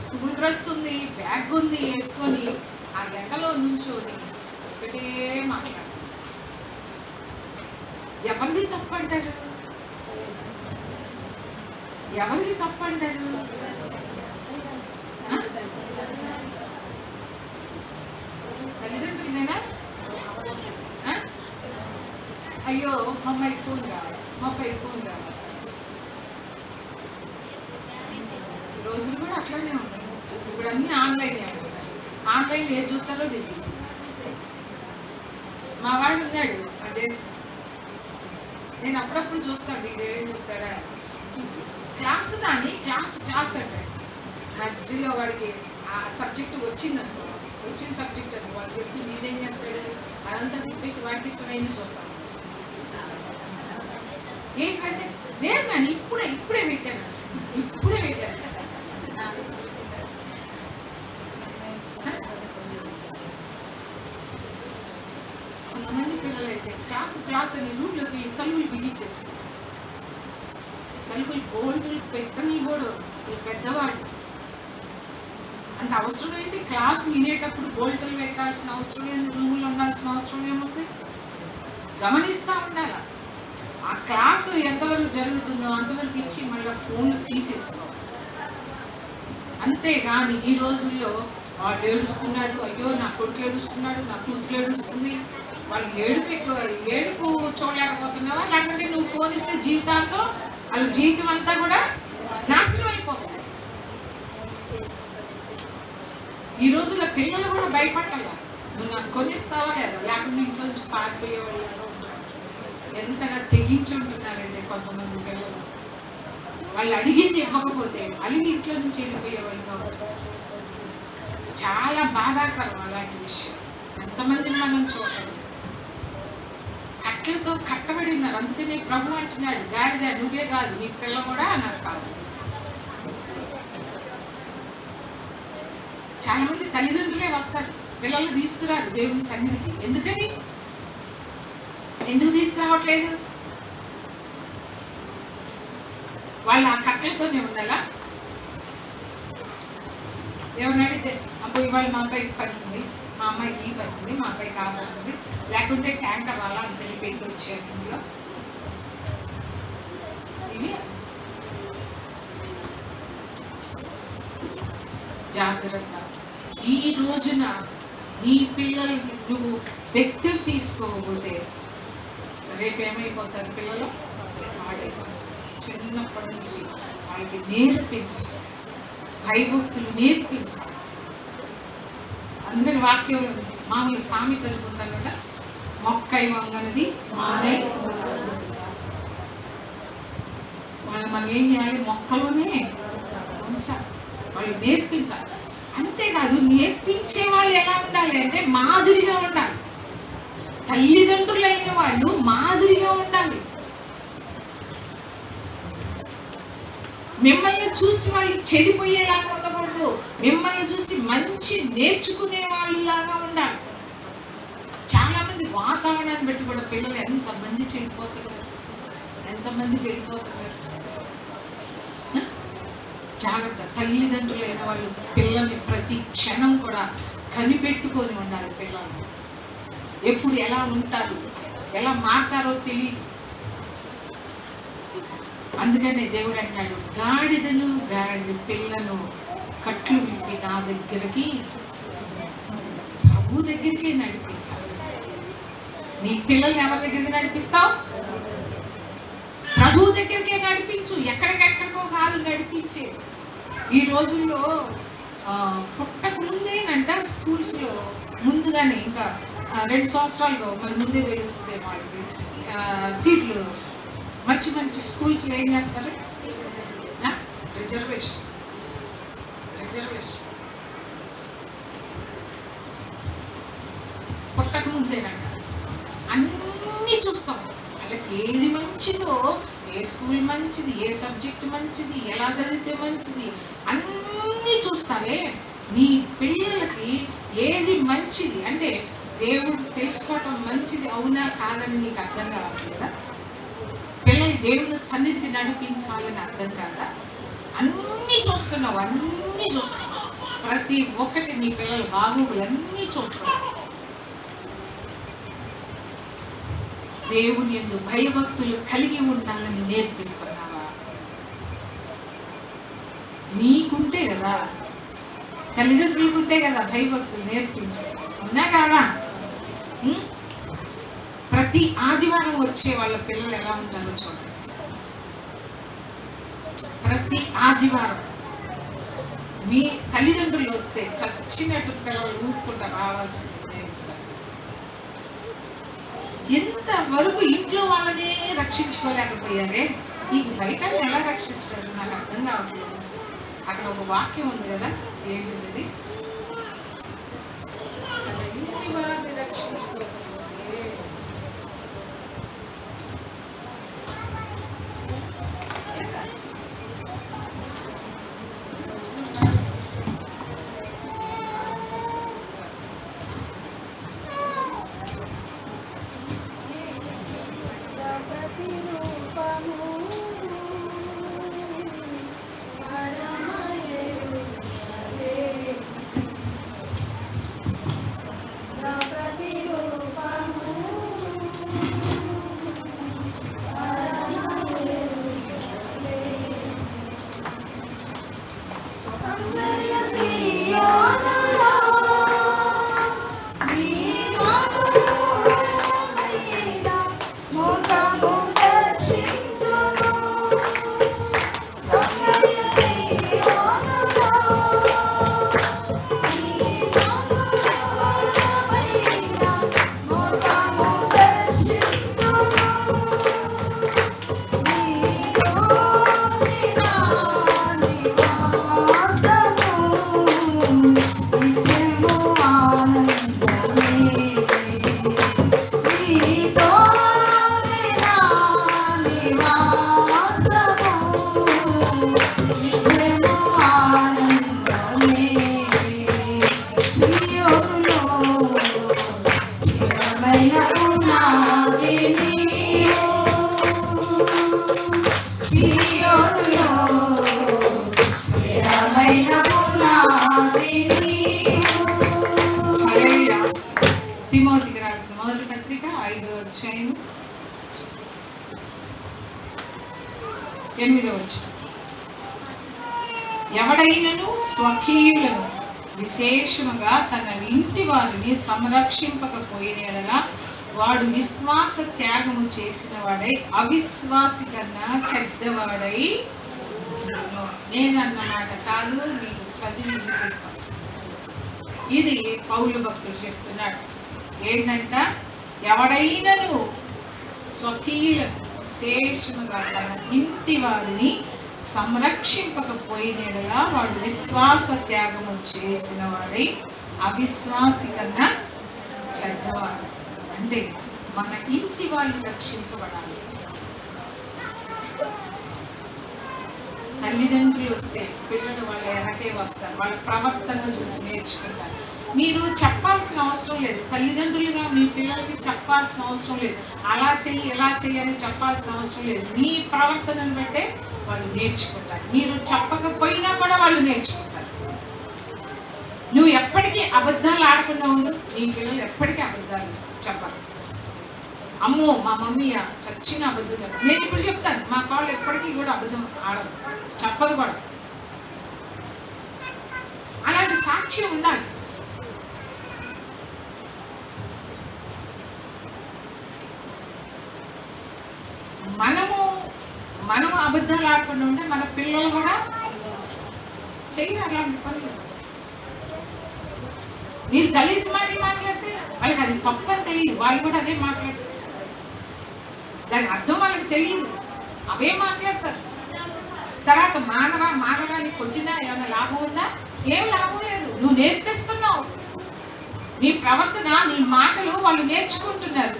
స్కూల్ డ్రెస్ ఉంది, బ్యాగ్ ఉంది వేసుకొని ఆ ఎండలో నుంచోని ఒకటే మాట్లాడుతుంది. ఎవరిది తప్పంటారు? తల్లిదండ్రులనేనా? అయ్యో మా అమ్మాయికి ఫోన్ కావాలి, మా అబ్బాయికి ఫోన్ కావాలి. రోజులు కూడా అట్లానే ఉన్నాయి. ఇప్పుడు అన్నీ ఆన్లైన్ అంటున్నారు. ఆన్లైన్ ఏది చూస్తారో తెలియదు. మా వాడు ఉన్నాడు ఆ దేశం. నేను అప్పుడప్పుడు చూస్తాను, వీడేం చూస్తాడా క్లాస్ కానీ క్లాస్ అంటాడు. మధ్యలో వాడికి ఆ సబ్జెక్టు వచ్చిందనుకో, వచ్చిన సబ్జెక్ట్ అనుకో వాడు చెప్తే వీడేం చేస్తాడు? అదంతా తిప్పేసి వాడికి ఇష్టమైంది చూస్తాను. ఏంటంటే లేదు కానీ ఇప్పుడే పెట్టాను. కొంతమంది పిల్లలైతే క్లాస్ అని రూమ్లోకి తలుపులు బిగించేసుకుంటారు. తలుపులు బోల్టులు పెట్టని కూడా అసలు పెద్దవాళ్ళు. అంత అవసరం ఏంటి? క్లాస్ వినేటప్పుడు బోల్టులు పెట్టాల్సిన అవసరం ఏంటి? రూములో ఉండాల్సిన అవసరం ఏముంది? గమనిస్తూ ఉండాలి. ఆ క్లాసు ఎంతవరకు జరుగుతుందో అంతవరకు ఇచ్చి మళ్ళీ ఫోన్లు తీసేసుకోవాలి. అంతేగాని ఈ రోజుల్లో వాళ్ళు ఏడుస్తున్నాడు, అయ్యో నా కొడుకు ఏడుస్తున్నాడు, నా కూతురు ఏడుస్తుంది, వాళ్ళు ఏడుపు చూడలేకపోతున్నావా? లేకుంటే నువ్వు ఫోన్ ఇస్తే జీవితాంతం వాళ్ళ జీవితం అంతా కూడా నాశనం అయిపోతుంది. ఈ రోజుల్లో పిల్లలు కూడా భయపడాల, నువ్వు నాకు కొనిస్తావా లేదా, లేకుండా ఇంట్లో నుంచి పారిపోయేవాళ్ళు ఎంతగా తెగించి ఉంటున్నారండి కొంతమంది పిల్లలు. వాళ్ళు అడిగింది ఇవ్వకపోతే అలిగి ఇంట్లో నుంచి వెళ్ళిపోయేవాళ్ళు. కాబట్టి చాలా బాధాకరం అలాంటి విషయం. ఎంతమందిని మనం చూడండి కట్టెలతో కట్టబడి ఉన్నారు. అందుకనే ప్రభు అంటున్నాడు, గాడిద నువ్వే కాదు నీ పిల్ల కూడా నాకు కాదు. చాలా మంది తల్లిదండ్రులే వస్తారు, పిల్లలు తీసుకురారు దేవుని సన్నిధికి. ఎందుకు తీసుకురావట్లేదు? వాళ్ళు ఆ కట్టెలతోనే ఉండాలా? ఎవరిని అడిగితే అబ్బో ఇవాళ మా అబ్బాయికి పని ఉంది, మా అమ్మాయికి ఈ పని ఉంది, మా అబ్బాయికి ఆ పని ఉంది, లేకుంటే ట్యాంకర్ వాళ్ళ అంతని పెట్టి వచ్చారు ఇంట్లో. ఇవి జాగ్రత్త. ఈ రోజున నీ పిల్లలకి నువ్వు వ్యక్తం తీసుకోకపోతే రేపేమైపోతారు పిల్లలు? వాడైపోతారు. చిన్నప్పటి నుంచి వాళ్ళకి నేర్పించాలి, భయభక్తులు నేర్పించాలి. అందుకని వాక్యం మామూలు సామెత అనుకుంటాను కదా, మొక్కై వంగనది మానై. మనం ఏం చేయాలి? మొక్కలోనే ఉంచాలి, వాళ్ళు నేర్పించాలి. అంతేకాదు నేర్పించే వాళ్ళు ఎలా ఉండాలి అంటే మాదిరిగా ఉండాలి. తల్లిదండ్రులైన వాళ్ళు మాదిరిగా ఉండాలి. మిమ్మల్ని చూసి వాళ్ళు చెడిపోయేలాగా ఉండకూడదు, మిమ్మల్ని చూసి మంచి నేర్చుకునే వాళ్ళు లాగా ఉండాలి. చాలా మంది వాతావరణాన్ని బట్టి కూడా పిల్లలు ఎంతమంది చెడిపోతున్నారు. జాగ్రత్త. తల్లిదండ్రులైన వాళ్ళు పిల్లల్ని ప్రతి క్షణం కూడా కనిపెట్టుకొని ఉండాలి. పిల్లలు ఎప్పుడు ఎలా ఉంటారు, ఎలా మారుతారో తెలియదు. అందుకనే దేవుడు అన్నాడు, గాడిద పిల్లను కట్లు విప్పి నా దగ్గరికి, ప్రభు దగ్గరికి నడిపించాలి. నీ పిల్లల్ని ఎవరి దగ్గరికి నడిపిస్తావు? ప్రభు దగ్గరికే నడిపించు, ఎక్కడికెక్కడికో కాదు నడిపించే. ఈ రోజుల్లో పుట్టక ముందేనంట స్కూల్స్లో ముందుగానే, ఇంకా 2 సంవత్సరాలు మరి ముందే తెలుస్తుంది వాళ్ళకి, సీట్లు మంచి స్కూల్స్లో ఏం చేస్తారు? రిజర్వేషన్. పుట్టక ముందేనంట. అన్నీ చూస్తాం, వాళ్ళకి ఏది మంచిదో, ఏ స్కూల్ మంచిది, ఏ సబ్జెక్ట్ మంచిది, ఎలా చదివితే మంచిది, అన్నీ చూస్తావే. నీ పిల్లలకి ఏది మంచిది అంటే దేవుడు తెలుసుకోవటం మంచిది అవునా కాదని నీకు అర్థం కావట్లేదా? పిల్లలు దేవుని సన్నిధికి నడిపించాలని అర్థం కాదా? అన్నీ చూస్తున్నావు, ప్రతి ఒక్కటి నీ పిల్లల బాగోగులు అన్నీ చూస్తున్నావు. దేవుని యందు భయభక్తులు కలిగి ఉండాలని నేర్పిస్తున్నావా? నీకుంటే కదా, తల్లిదండ్రులకుంటే కదా భయభక్తులు నేర్పించే. ఉన్నా కాదా? ప్రతి ఆదివారం వచ్చే వాళ్ళ పిల్లలు ఎలా ఉంటారో చూడండి. ప్రతి ఆదివారం మీ తల్లిదండ్రులు వస్తే చచ్చినట్టు పిల్లలు ఊపుకుంటా రావాల్సింది. ఎంతవరకు ఇంట్లో వాళ్ళనే రక్షించుకోలేకపోయారే, నీకు బయట ఎలా రక్షిస్తారు? నాకు అర్థం కావట్లేదు. అక్కడ ఒక వాక్యం ఉంది కదా, ఏంటిది? ఇంటి వారిని రక్షించుకోవాలి. Someday స్థిరమైన పునాది నీవు, సీయోనులో స్థిరమైన పునాది నీవు. హల్లెలూయా. తిమోతికి రాసిన మొదటి పత్రిక 5వ అధ్యాయం 8వ వచనం. ఎవడైనను స్వకీయులను విశేషముగా తన ఇంటి వారిని సంరక్షింపకపోయిన వాడు విశ్వాస త్యాగము చేసిన వాడై అవిశ్వాసి కన్నా చెడ్డవాడై. నేను అన్నమాట కాదు, మీకు చదివి వినిపిస్తాను. ఇది పౌలు భక్తుడు చెప్తున్నాడు. ఏంటంట, ఎవడైనను స్వకీయులను విశేషముగా తన ఇంటి వారిని సంరక్షింపకపోయినలా వాడు విశ్వాస త్యాగము చేసిన వాడై అవిశ్వాసి కన్నా చెడ్డవాడు. అంటే మన ఇంటి వాళ్ళు రక్షించబడాలి. తల్లిదండ్రులు వస్తే పిల్లలు వాళ్ళ వెనకే వస్తారు, వాళ్ళ ప్రవర్తన చూసి నేర్చుకుంటారు. మీరు చెప్పాల్సిన అవసరం లేదు, తల్లిదండ్రులుగా మీ పిల్లలకి చెప్పాల్సిన అవసరం లేదు. అలా చెయ్యి ఇలా చెయ్యి అని చెప్పాల్సిన అవసరం లేదు. మీ ప్రవర్తనను బట్టే వాళ్ళు నేర్చుకుంటారు. మీరు చెప్పకపోయినా కూడా వాళ్ళు నేర్చుకుంటారు. నువ్వు ఎప్పటికీ అబద్ధాలు ఆడకుండా ఉండు, నీ పిల్లలు ఎప్పటికీ అబద్ధాలు చెప్పరు. అమ్మో మా మమ్మీ చచ్చిన అబద్ధం చెప్పదు. నేను ఇప్పుడు చెప్తాను, మా కాళ్ళు ఎప్పటికీ కూడా అబద్ధం ఆడదు, చెప్పదు కూడా. అలాంటి సాక్ష్యం ఉండాలి. మనము అబద్ధాలు ఆడకుండా ఉంటే మన పిల్లలు కూడా చెయ్యరు అలాంటి పనులు. మీరు కలిసి మాట్లాడితే వాళ్ళకి అది తప్పని తెలియదు, వాళ్ళు కూడా అదే మాట్లాడతారు. దాని అర్థం వాళ్ళకి తెలియదు, అవే మాట్లాడతారు. తర్వాత మానవా నీ కొట్టినా ఏమైనా లాభం ఉందా? ఏం లాభం లేదు. నువ్వు నేర్పిస్తున్నావు. నీ ప్రవర్తన, నీ మాటలు వాళ్ళు నేర్చుకుంటున్నారు.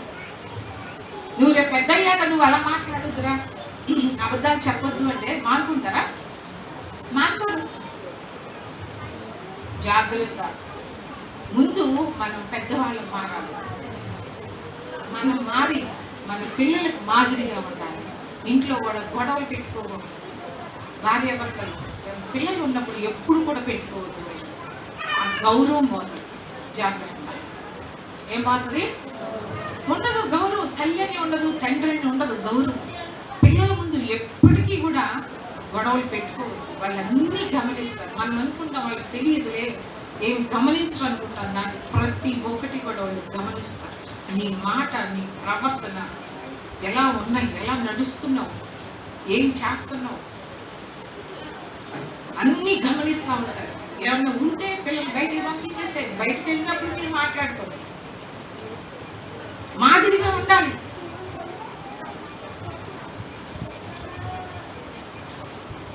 నువ్వు రేపు పెద్దయ్యాక నువ్వు అలా మాట్లాడుద్దురా, అబద్ధాలు చెప్పొద్దు అంటే మానుకుంటారా? మానుకోరు. జాగ్రత్త. ముందు మనం పెద్దవాళ్ళం మారాలి. మనం మారి మన పిల్లలకు మాదిరిగా ఉండాలి. ఇంట్లో కూడా గొడవలు పెట్టుకోకూడదు. భార్యాభర్తలు పిల్లలు ఉన్నప్పుడు ఎప్పుడు కూడా పెట్టుకోవద్దు. ఆ గౌరవం పోతుంది. జాగ్రత్త. ఏం పోతుంది? ఉండదు గౌరవం. తల్లి అని ఉండదు, తండ్రి అని ఉండదు, గౌరవం. పిల్లల ముందు ఎప్పటికీ కూడా గొడవలు పెట్టుకోవద్దు. వాళ్ళన్నీ గమనిస్తారు. మనం అనుకుంటాం వాళ్ళకి తెలియదులే, ఏం గమనించరు అనుకుంటాం, కానీ ప్రతి ఒక్కటి కూడా వాళ్ళు గమనిస్తారు. నీ మాట, నీ ప్రవర్తన ఎలా ఉన్నాయి, ఎలా నడుస్తున్నావు, ఏం చేస్తున్నావు, అన్నీ గమనిస్తూ ఉంటారు. ఏమన్నా ఉంటే పిల్లలు బయటికి పంపించేసేది. బయటకు వెళ్ళినప్పుడు మీరు మాట్లాడుకోండి. మాదిరిగా ఉండాలి.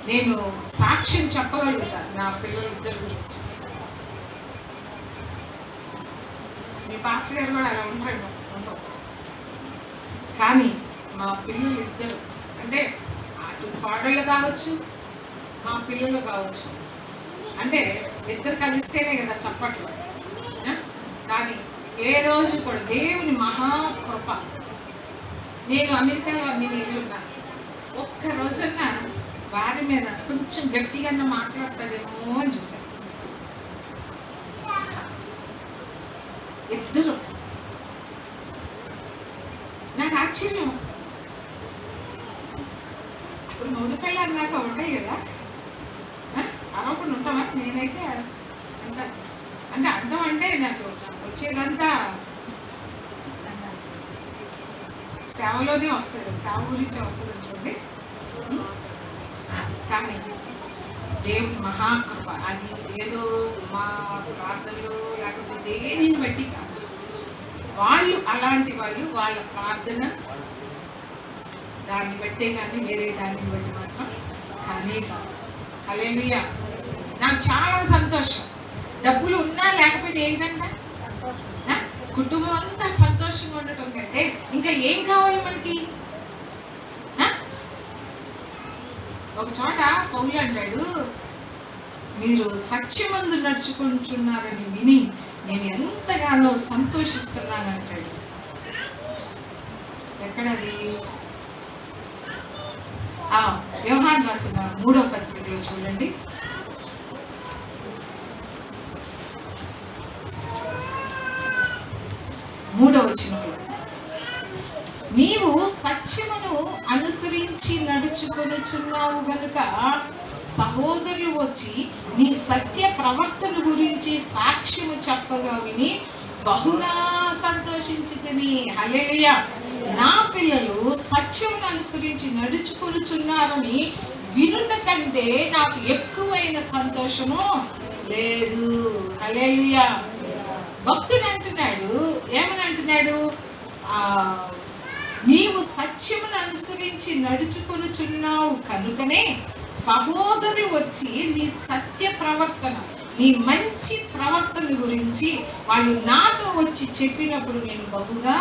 నేను సాక్ష్యం చెప్పగలుగుతాను నా పిల్లలిద్దరి గురించి. మీ పాస్టర్ గారు కూడా అలా ఉంటారు. కానీ మా పిల్లలు ఇద్దరు, అంటే అటు కోడళ్ళు కావచ్చు, మా పిల్లలు కావచ్చు, అంటే ఇద్దరు కలిస్తేనే కదా చప్పట్లు. కానీ ఏ రోజు కూడా దేవుని మహాకృప, నేను అమెరికాలో అన్ని నెలలున్నాను, ఒక్క రోజన్నా వారి మీద కొంచెం గట్టిగా మాట్లాడతాడేమో అని చూశాను. ఇద్దరు. నాకు ఆశ్చర్యం. అసలు మొదటి పెళ్ళి అన్నాక ఉంటాయి కదా, అరవకుండా ఉంటామా? నేనైతే అంట అంటే అంటాం అంటే నాకు వచ్చేదంతా సేవలోనే వస్తుంది, సేవ గురించి వస్తుంది అనుకోండి. కానీ దేవుని మహాకృప, అది ఏదో మా ప్రార్థనలో లేకపోతే దేనిని బట్టి కాదు. వాళ్ళు అలాంటి వాళ్ళు, వాళ్ళ ప్రార్థన దాన్ని బట్టే కానీ వేరే దాన్ని బట్టి మాత్రం కానీ కాదు. హల్లెలూయా. నాకు చాలా సంతోషం. డబ్బులు ఉన్నా లేకపోతే ఏంటంటే కుటుంబం అంతా సంతోషంగా ఉండటం కంటే ఇంకా ఏం కావాలి మనకి? ఒక చోట పౌలు అంటాడు, మీరు సత్యమందు నడుచుకుంటున్నారని విని నేను ఎంతగానో సంతోషిస్తున్నాను అంటాడు. ఎక్కడది? యోహాను రాసిన 3వ పత్రికలో చూడండి. మూడవ వచనంలో, నీవు సత్యమును అనుసరించి నడుచుకొనుచున్నావు గనుక సహోదరులు వచ్చి నీ సత్య ప్రవర్తన గురించి సాక్ష్యము చెప్పగా విని బహుగా సంతోషించితిని. హల్లెలూయా. నా పిల్లలు సత్యమును అనుసరించి నడుచుకొనుచున్నారని వినుట కంటే నాకు ఎక్కువైన సంతోషము లేదు. హల్లెలూయా. భక్తుడు అంటున్నాడు, ఏమని అంటున్నాడు? నీవు సత్యమును అనుసరించి నడుచుకొనుచున్నావు కనుకనే సహోదరులు వచ్చి నీ సత్య ప్రవర్తన, నీ మంచి ప్రవర్తన గురించి వాళ్ళు నాతో వచ్చి చెప్పినప్పుడు నేను బహుగా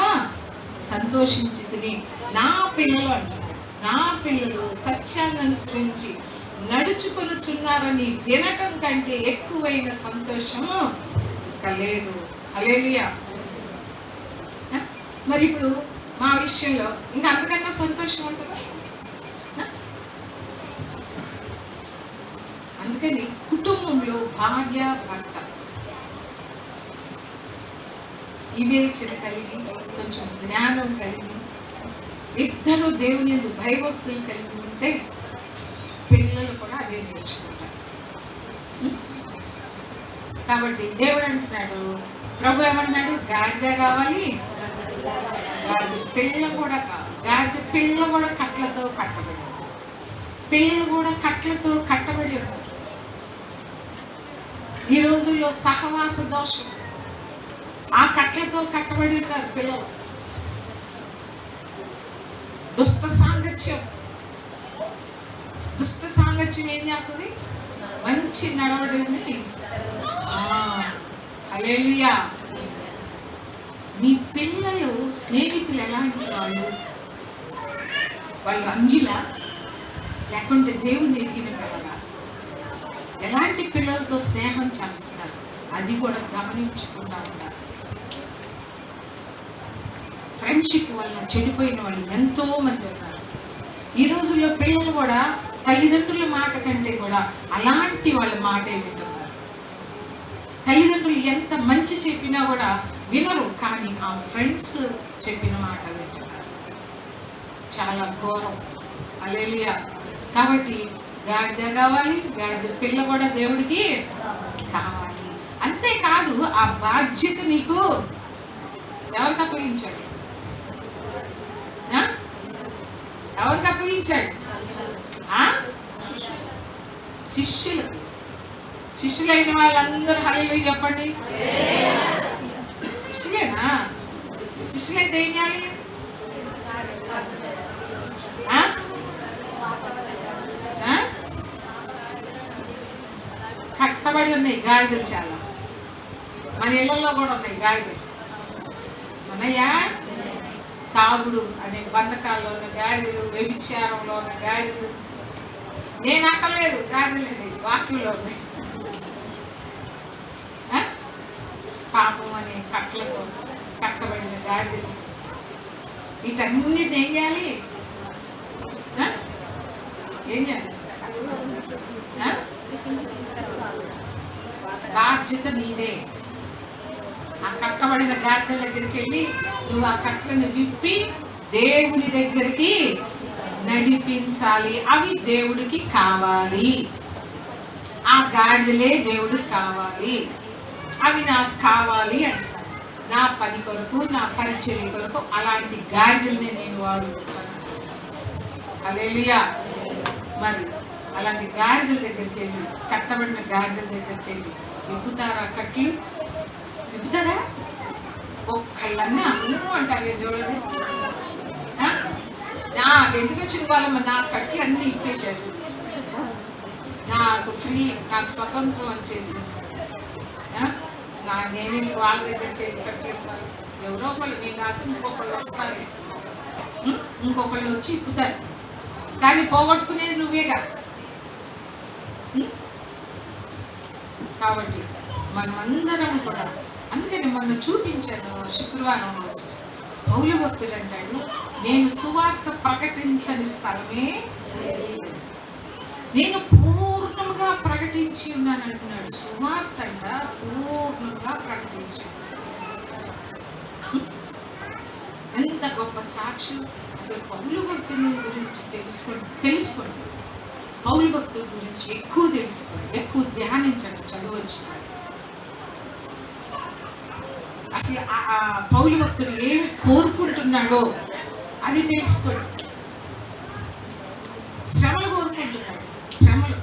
సంతోషించుకుని. నా పిల్లలు అంటున్నాడు, నా పిల్లలు సత్యాన్ని అనుసరించి నడుచుకొనుచున్నారని వినటం కంటే ఎక్కువైన సంతోషము లేదు. హల్లెలూయా. మరి ఇప్పుడు మా విషయంలో ఇంకా అంతకన్నా సంతోషం ఉంటుందా? అందుకని కుటుంబంలో భార్య భర్త వివేచన కలిగి, కొంచెం జ్ఞానం కలిగి, ఇద్దరు దేవుని యందు భయభక్తులు కలిగి ఉంటే పిల్లలు కూడా అదే నేర్చుకుంటారు. కాబట్టి దేవుడు అంటున్నాడు, ప్రభు ఏమన్నాడు? గాడిద కావాలి, గాడిద పిల్ల కూడా కావాలి. గాడిద పిల్ల కూడా కట్లతో కట్టబడి, పిల్లలు కూడా కట్లతో కట్టబడి ఉన్నారు. ఈ రోజుల్లో సహవాస దోషం, ఆ కట్లతో కట్టబడి ఉన్నారు పిల్లలు. దుష్ట సాంగత్యం, దుష్ట సాంగత్యం ఏం చేస్తుంది? మంచి నడవడిని. హల్లెలూయా. మీ పిల్లలు స్నేహితులు ఎలాంటి వాళ్ళు? వాళ్ళు అంగిలా లేకుంటే దేవుని ఎరిగిన పిల్లగా? ఎలాంటి పిల్లలతో స్నేహం చేస్తున్నారు అది కూడా గమనించుకుంటా ఉంటారు. ఫ్రెండ్షిప్ వల్ల చెడిపోయిన వాళ్ళు ఎంతో మంది ఉన్నారు. ఈ రోజుల్లో పిల్లలు కూడా తల్లిదండ్రుల మాట కంటే కూడా అలాంటి వాళ్ళ మాటే వింటున్నారు. తల్లిదండ్రులు ఎంత మంచి చెప్పినా కూడా వినరు, కానీ ఆ ఫ్రెండ్స్ చెప్పిన మాట వింటున్నారు. చాలా ఘోరం. హల్లెలూయా. కాబట్టి గాడిద కావాలి, గాడిద పిల్ల కూడా దేవుడికి కావాలి. అంతేకాదు, ఆ బాధ్యత నీకు ఎవరికి అప్పగించాడు? ఎవరికి అప్పగించాడు? శిష్యులకు. శిష్యులైన వాళ్ళందరూ హల్లెలూయా చెప్పండి. శిష్యులేనా? శిష్యులైతే ఏం చేయాలి? కట్టబడి ఉన్నాయి గాడిదలు చాలా. మన ఇళ్లలో కూడా ఉన్నాయి గాడిదలు. మనయ్యా తాగుడు అనే బంధకాల్లో ఉన్న గాడిదలు, వ్యభిచారంలో ఉన్న గాడిదలు. నేను అంటలేదు, గాడిదలు అనేది వాక్యంలో ఉన్నాయి. పాపం అనే కట్లతో కట్టబడిన గాడిదలు. వీటన్నిటిని ఏం చేయాలి? ఏం చేయాలి? బాధ్యత నీదే. ఆ కట్టబడిన గాడిదల దగ్గరికి వెళ్ళి నువ్వు ఆ కట్లను విప్పి దేవుని దగ్గరికి నడిపించాలి. అవి దేవుడికి కావాలి. ఆ గాడిదలే దేవుడికి కావాలి. అవి నాకు కావాలి అంటున్నాను. నా పని కొరకు, నా పరిచర్య కొరకు అలాంటి గాడిదల్ని నేను వాడుకుంటాను. హల్లెలూయా. మరి అలాంటి గాడిదల దగ్గరికి వెళ్ళి, కట్టబడిన గాడిదల దగ్గరికి వెళ్ళి విప్పుతారా? కట్లు విప్పుతారా? ఒక్కళ్ళన్నా అంటారు చూడండి. నాకు ఎందుకు వచ్చిన వాళ్ళమ్మ నా కట్లు అన్నీ ఇప్పేశారు, నాకు ఫ్రీ, నాకు స్వతంత్రం వచ్చేసింది. నేనేది వాళ్ళ దగ్గరికి వెళ్ళి కట్లు ఇవ్వాలి? ఎవరో ఒకళ్ళు, నేను కాదు ఇంకొకళ్ళు వస్తారు, ఇంకొకళ్ళు వచ్చి ఇప్పుతారు. కానీ పోగొట్టుకునేది నువ్వేగా. కాబట్టి మనం అందరం కూడా, అందుకని మొన్న చూపించాను శుక్రవారం రోజు పౌలు భక్తుడు అంటాడు, నేను సువార్త ప్రకటించని స్థలమే, నేను పూర్ణంగా ప్రకటించి ఉన్నాను అంటున్నాడు. సువార్త పూర్ణంగా ప్రకటించాను. ఎంత గొప్ప సాక్ష్యం! అసలు పౌలు భక్తుని గురించి తెలుసుకోండి. పౌలు భక్తుడి గురించి ఎక్కువ తెలుసుకోండి, ఎక్కువ ధ్యానించండి, చదవచ్చు. అసలు పౌలు భక్తుడు ఏమి కోరుకుంటున్నాడో అది తెలుసుకోండి. శ్రమలు కోరుకుంటున్నాడు. శ్రమలు,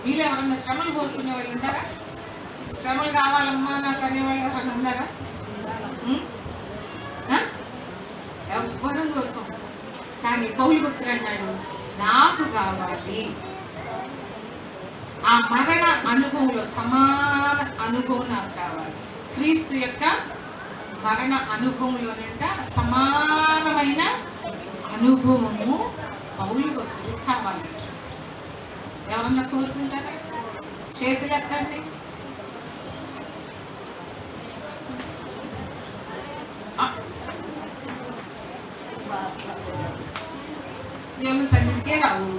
వీళ్ళు ఎవరన్నా శ్రమలు కోరుకునే వాళ్ళు ఉంటారా? శ్రమలు కావాలమ్మా నాకు అనేవాళ్ళు ఎవరన్నా ఉన్నారా? ఎవ్వరం కోరుకోం. కానీ పౌలు భక్తుడు అన్నాడు, నాకు కావాలి ఆ మరణ అనుభవంలో సమాన అనుభవం నాకు కావాలి. క్రీస్తు యొక్క మరణ అనుభవంలోనంట సమానమైన అనుభవము పౌలు భక్తుడు కావాలంట. ఎవరన్నా కోరుకుంటారా? చేతులు ఎత్తండి. దేవుని సన్నిధికే రావు.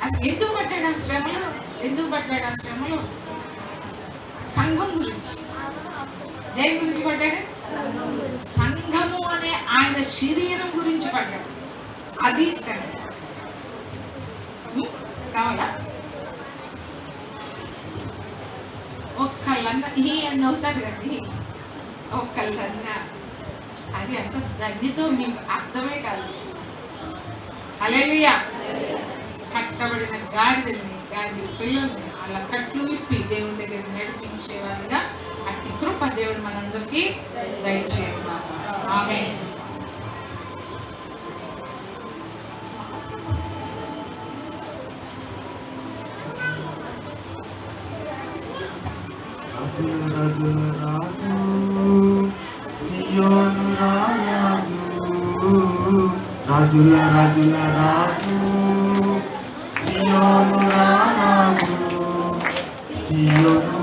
అసలు ఎందుకు పడ్డాడు ఆ శ్రమలో? ఎందుకు పడ్డాడు ఆ శ్రమలో? సంఘం గురించి. దేని గురించి పడ్డాడు? సంఘము అనే ఆయన శరీరం గురించి పడ్డాడు. అది శ్రమ. కావాలా? ఒక్కళ్ళన్నా ఈ అన్న అవుతారు కదండి, ఒక్కళ్ళన్నా అది అంత ధన్యతో మీకు అర్థమే కాదు. హల్లెలూయా. కట్టబడిన గాడి పిల్లల్ని అలా కట్లు విప్పి దేవుని దగ్గర నడిపించేవారుగా అట్టి కృప దేవుడు మనందరికీ దయచేయడం. ఆమేన్. రాజుల రాజుల రాజు సియోను రాజు, సియోను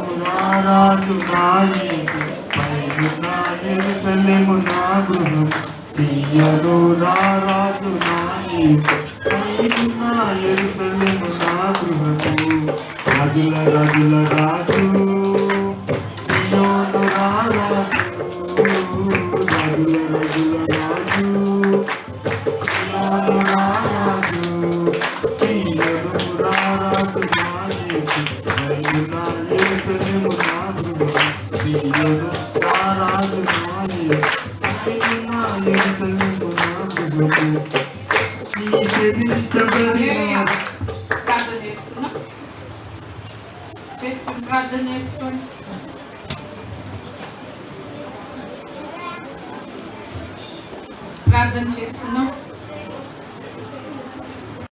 రాజు నా యేసు, పైనున్న యెరూషలేము నా గృహం. సియోను రాజు నా యేసు, పైనున్న యెరూషలేము నా గృహము. రాజుల రాజుల రాజు సియోను రాజు, రాజుల రాజుల రాజు ప్రార్థన చేసుకోండి. ప్రార్థన చేసుకుందాం.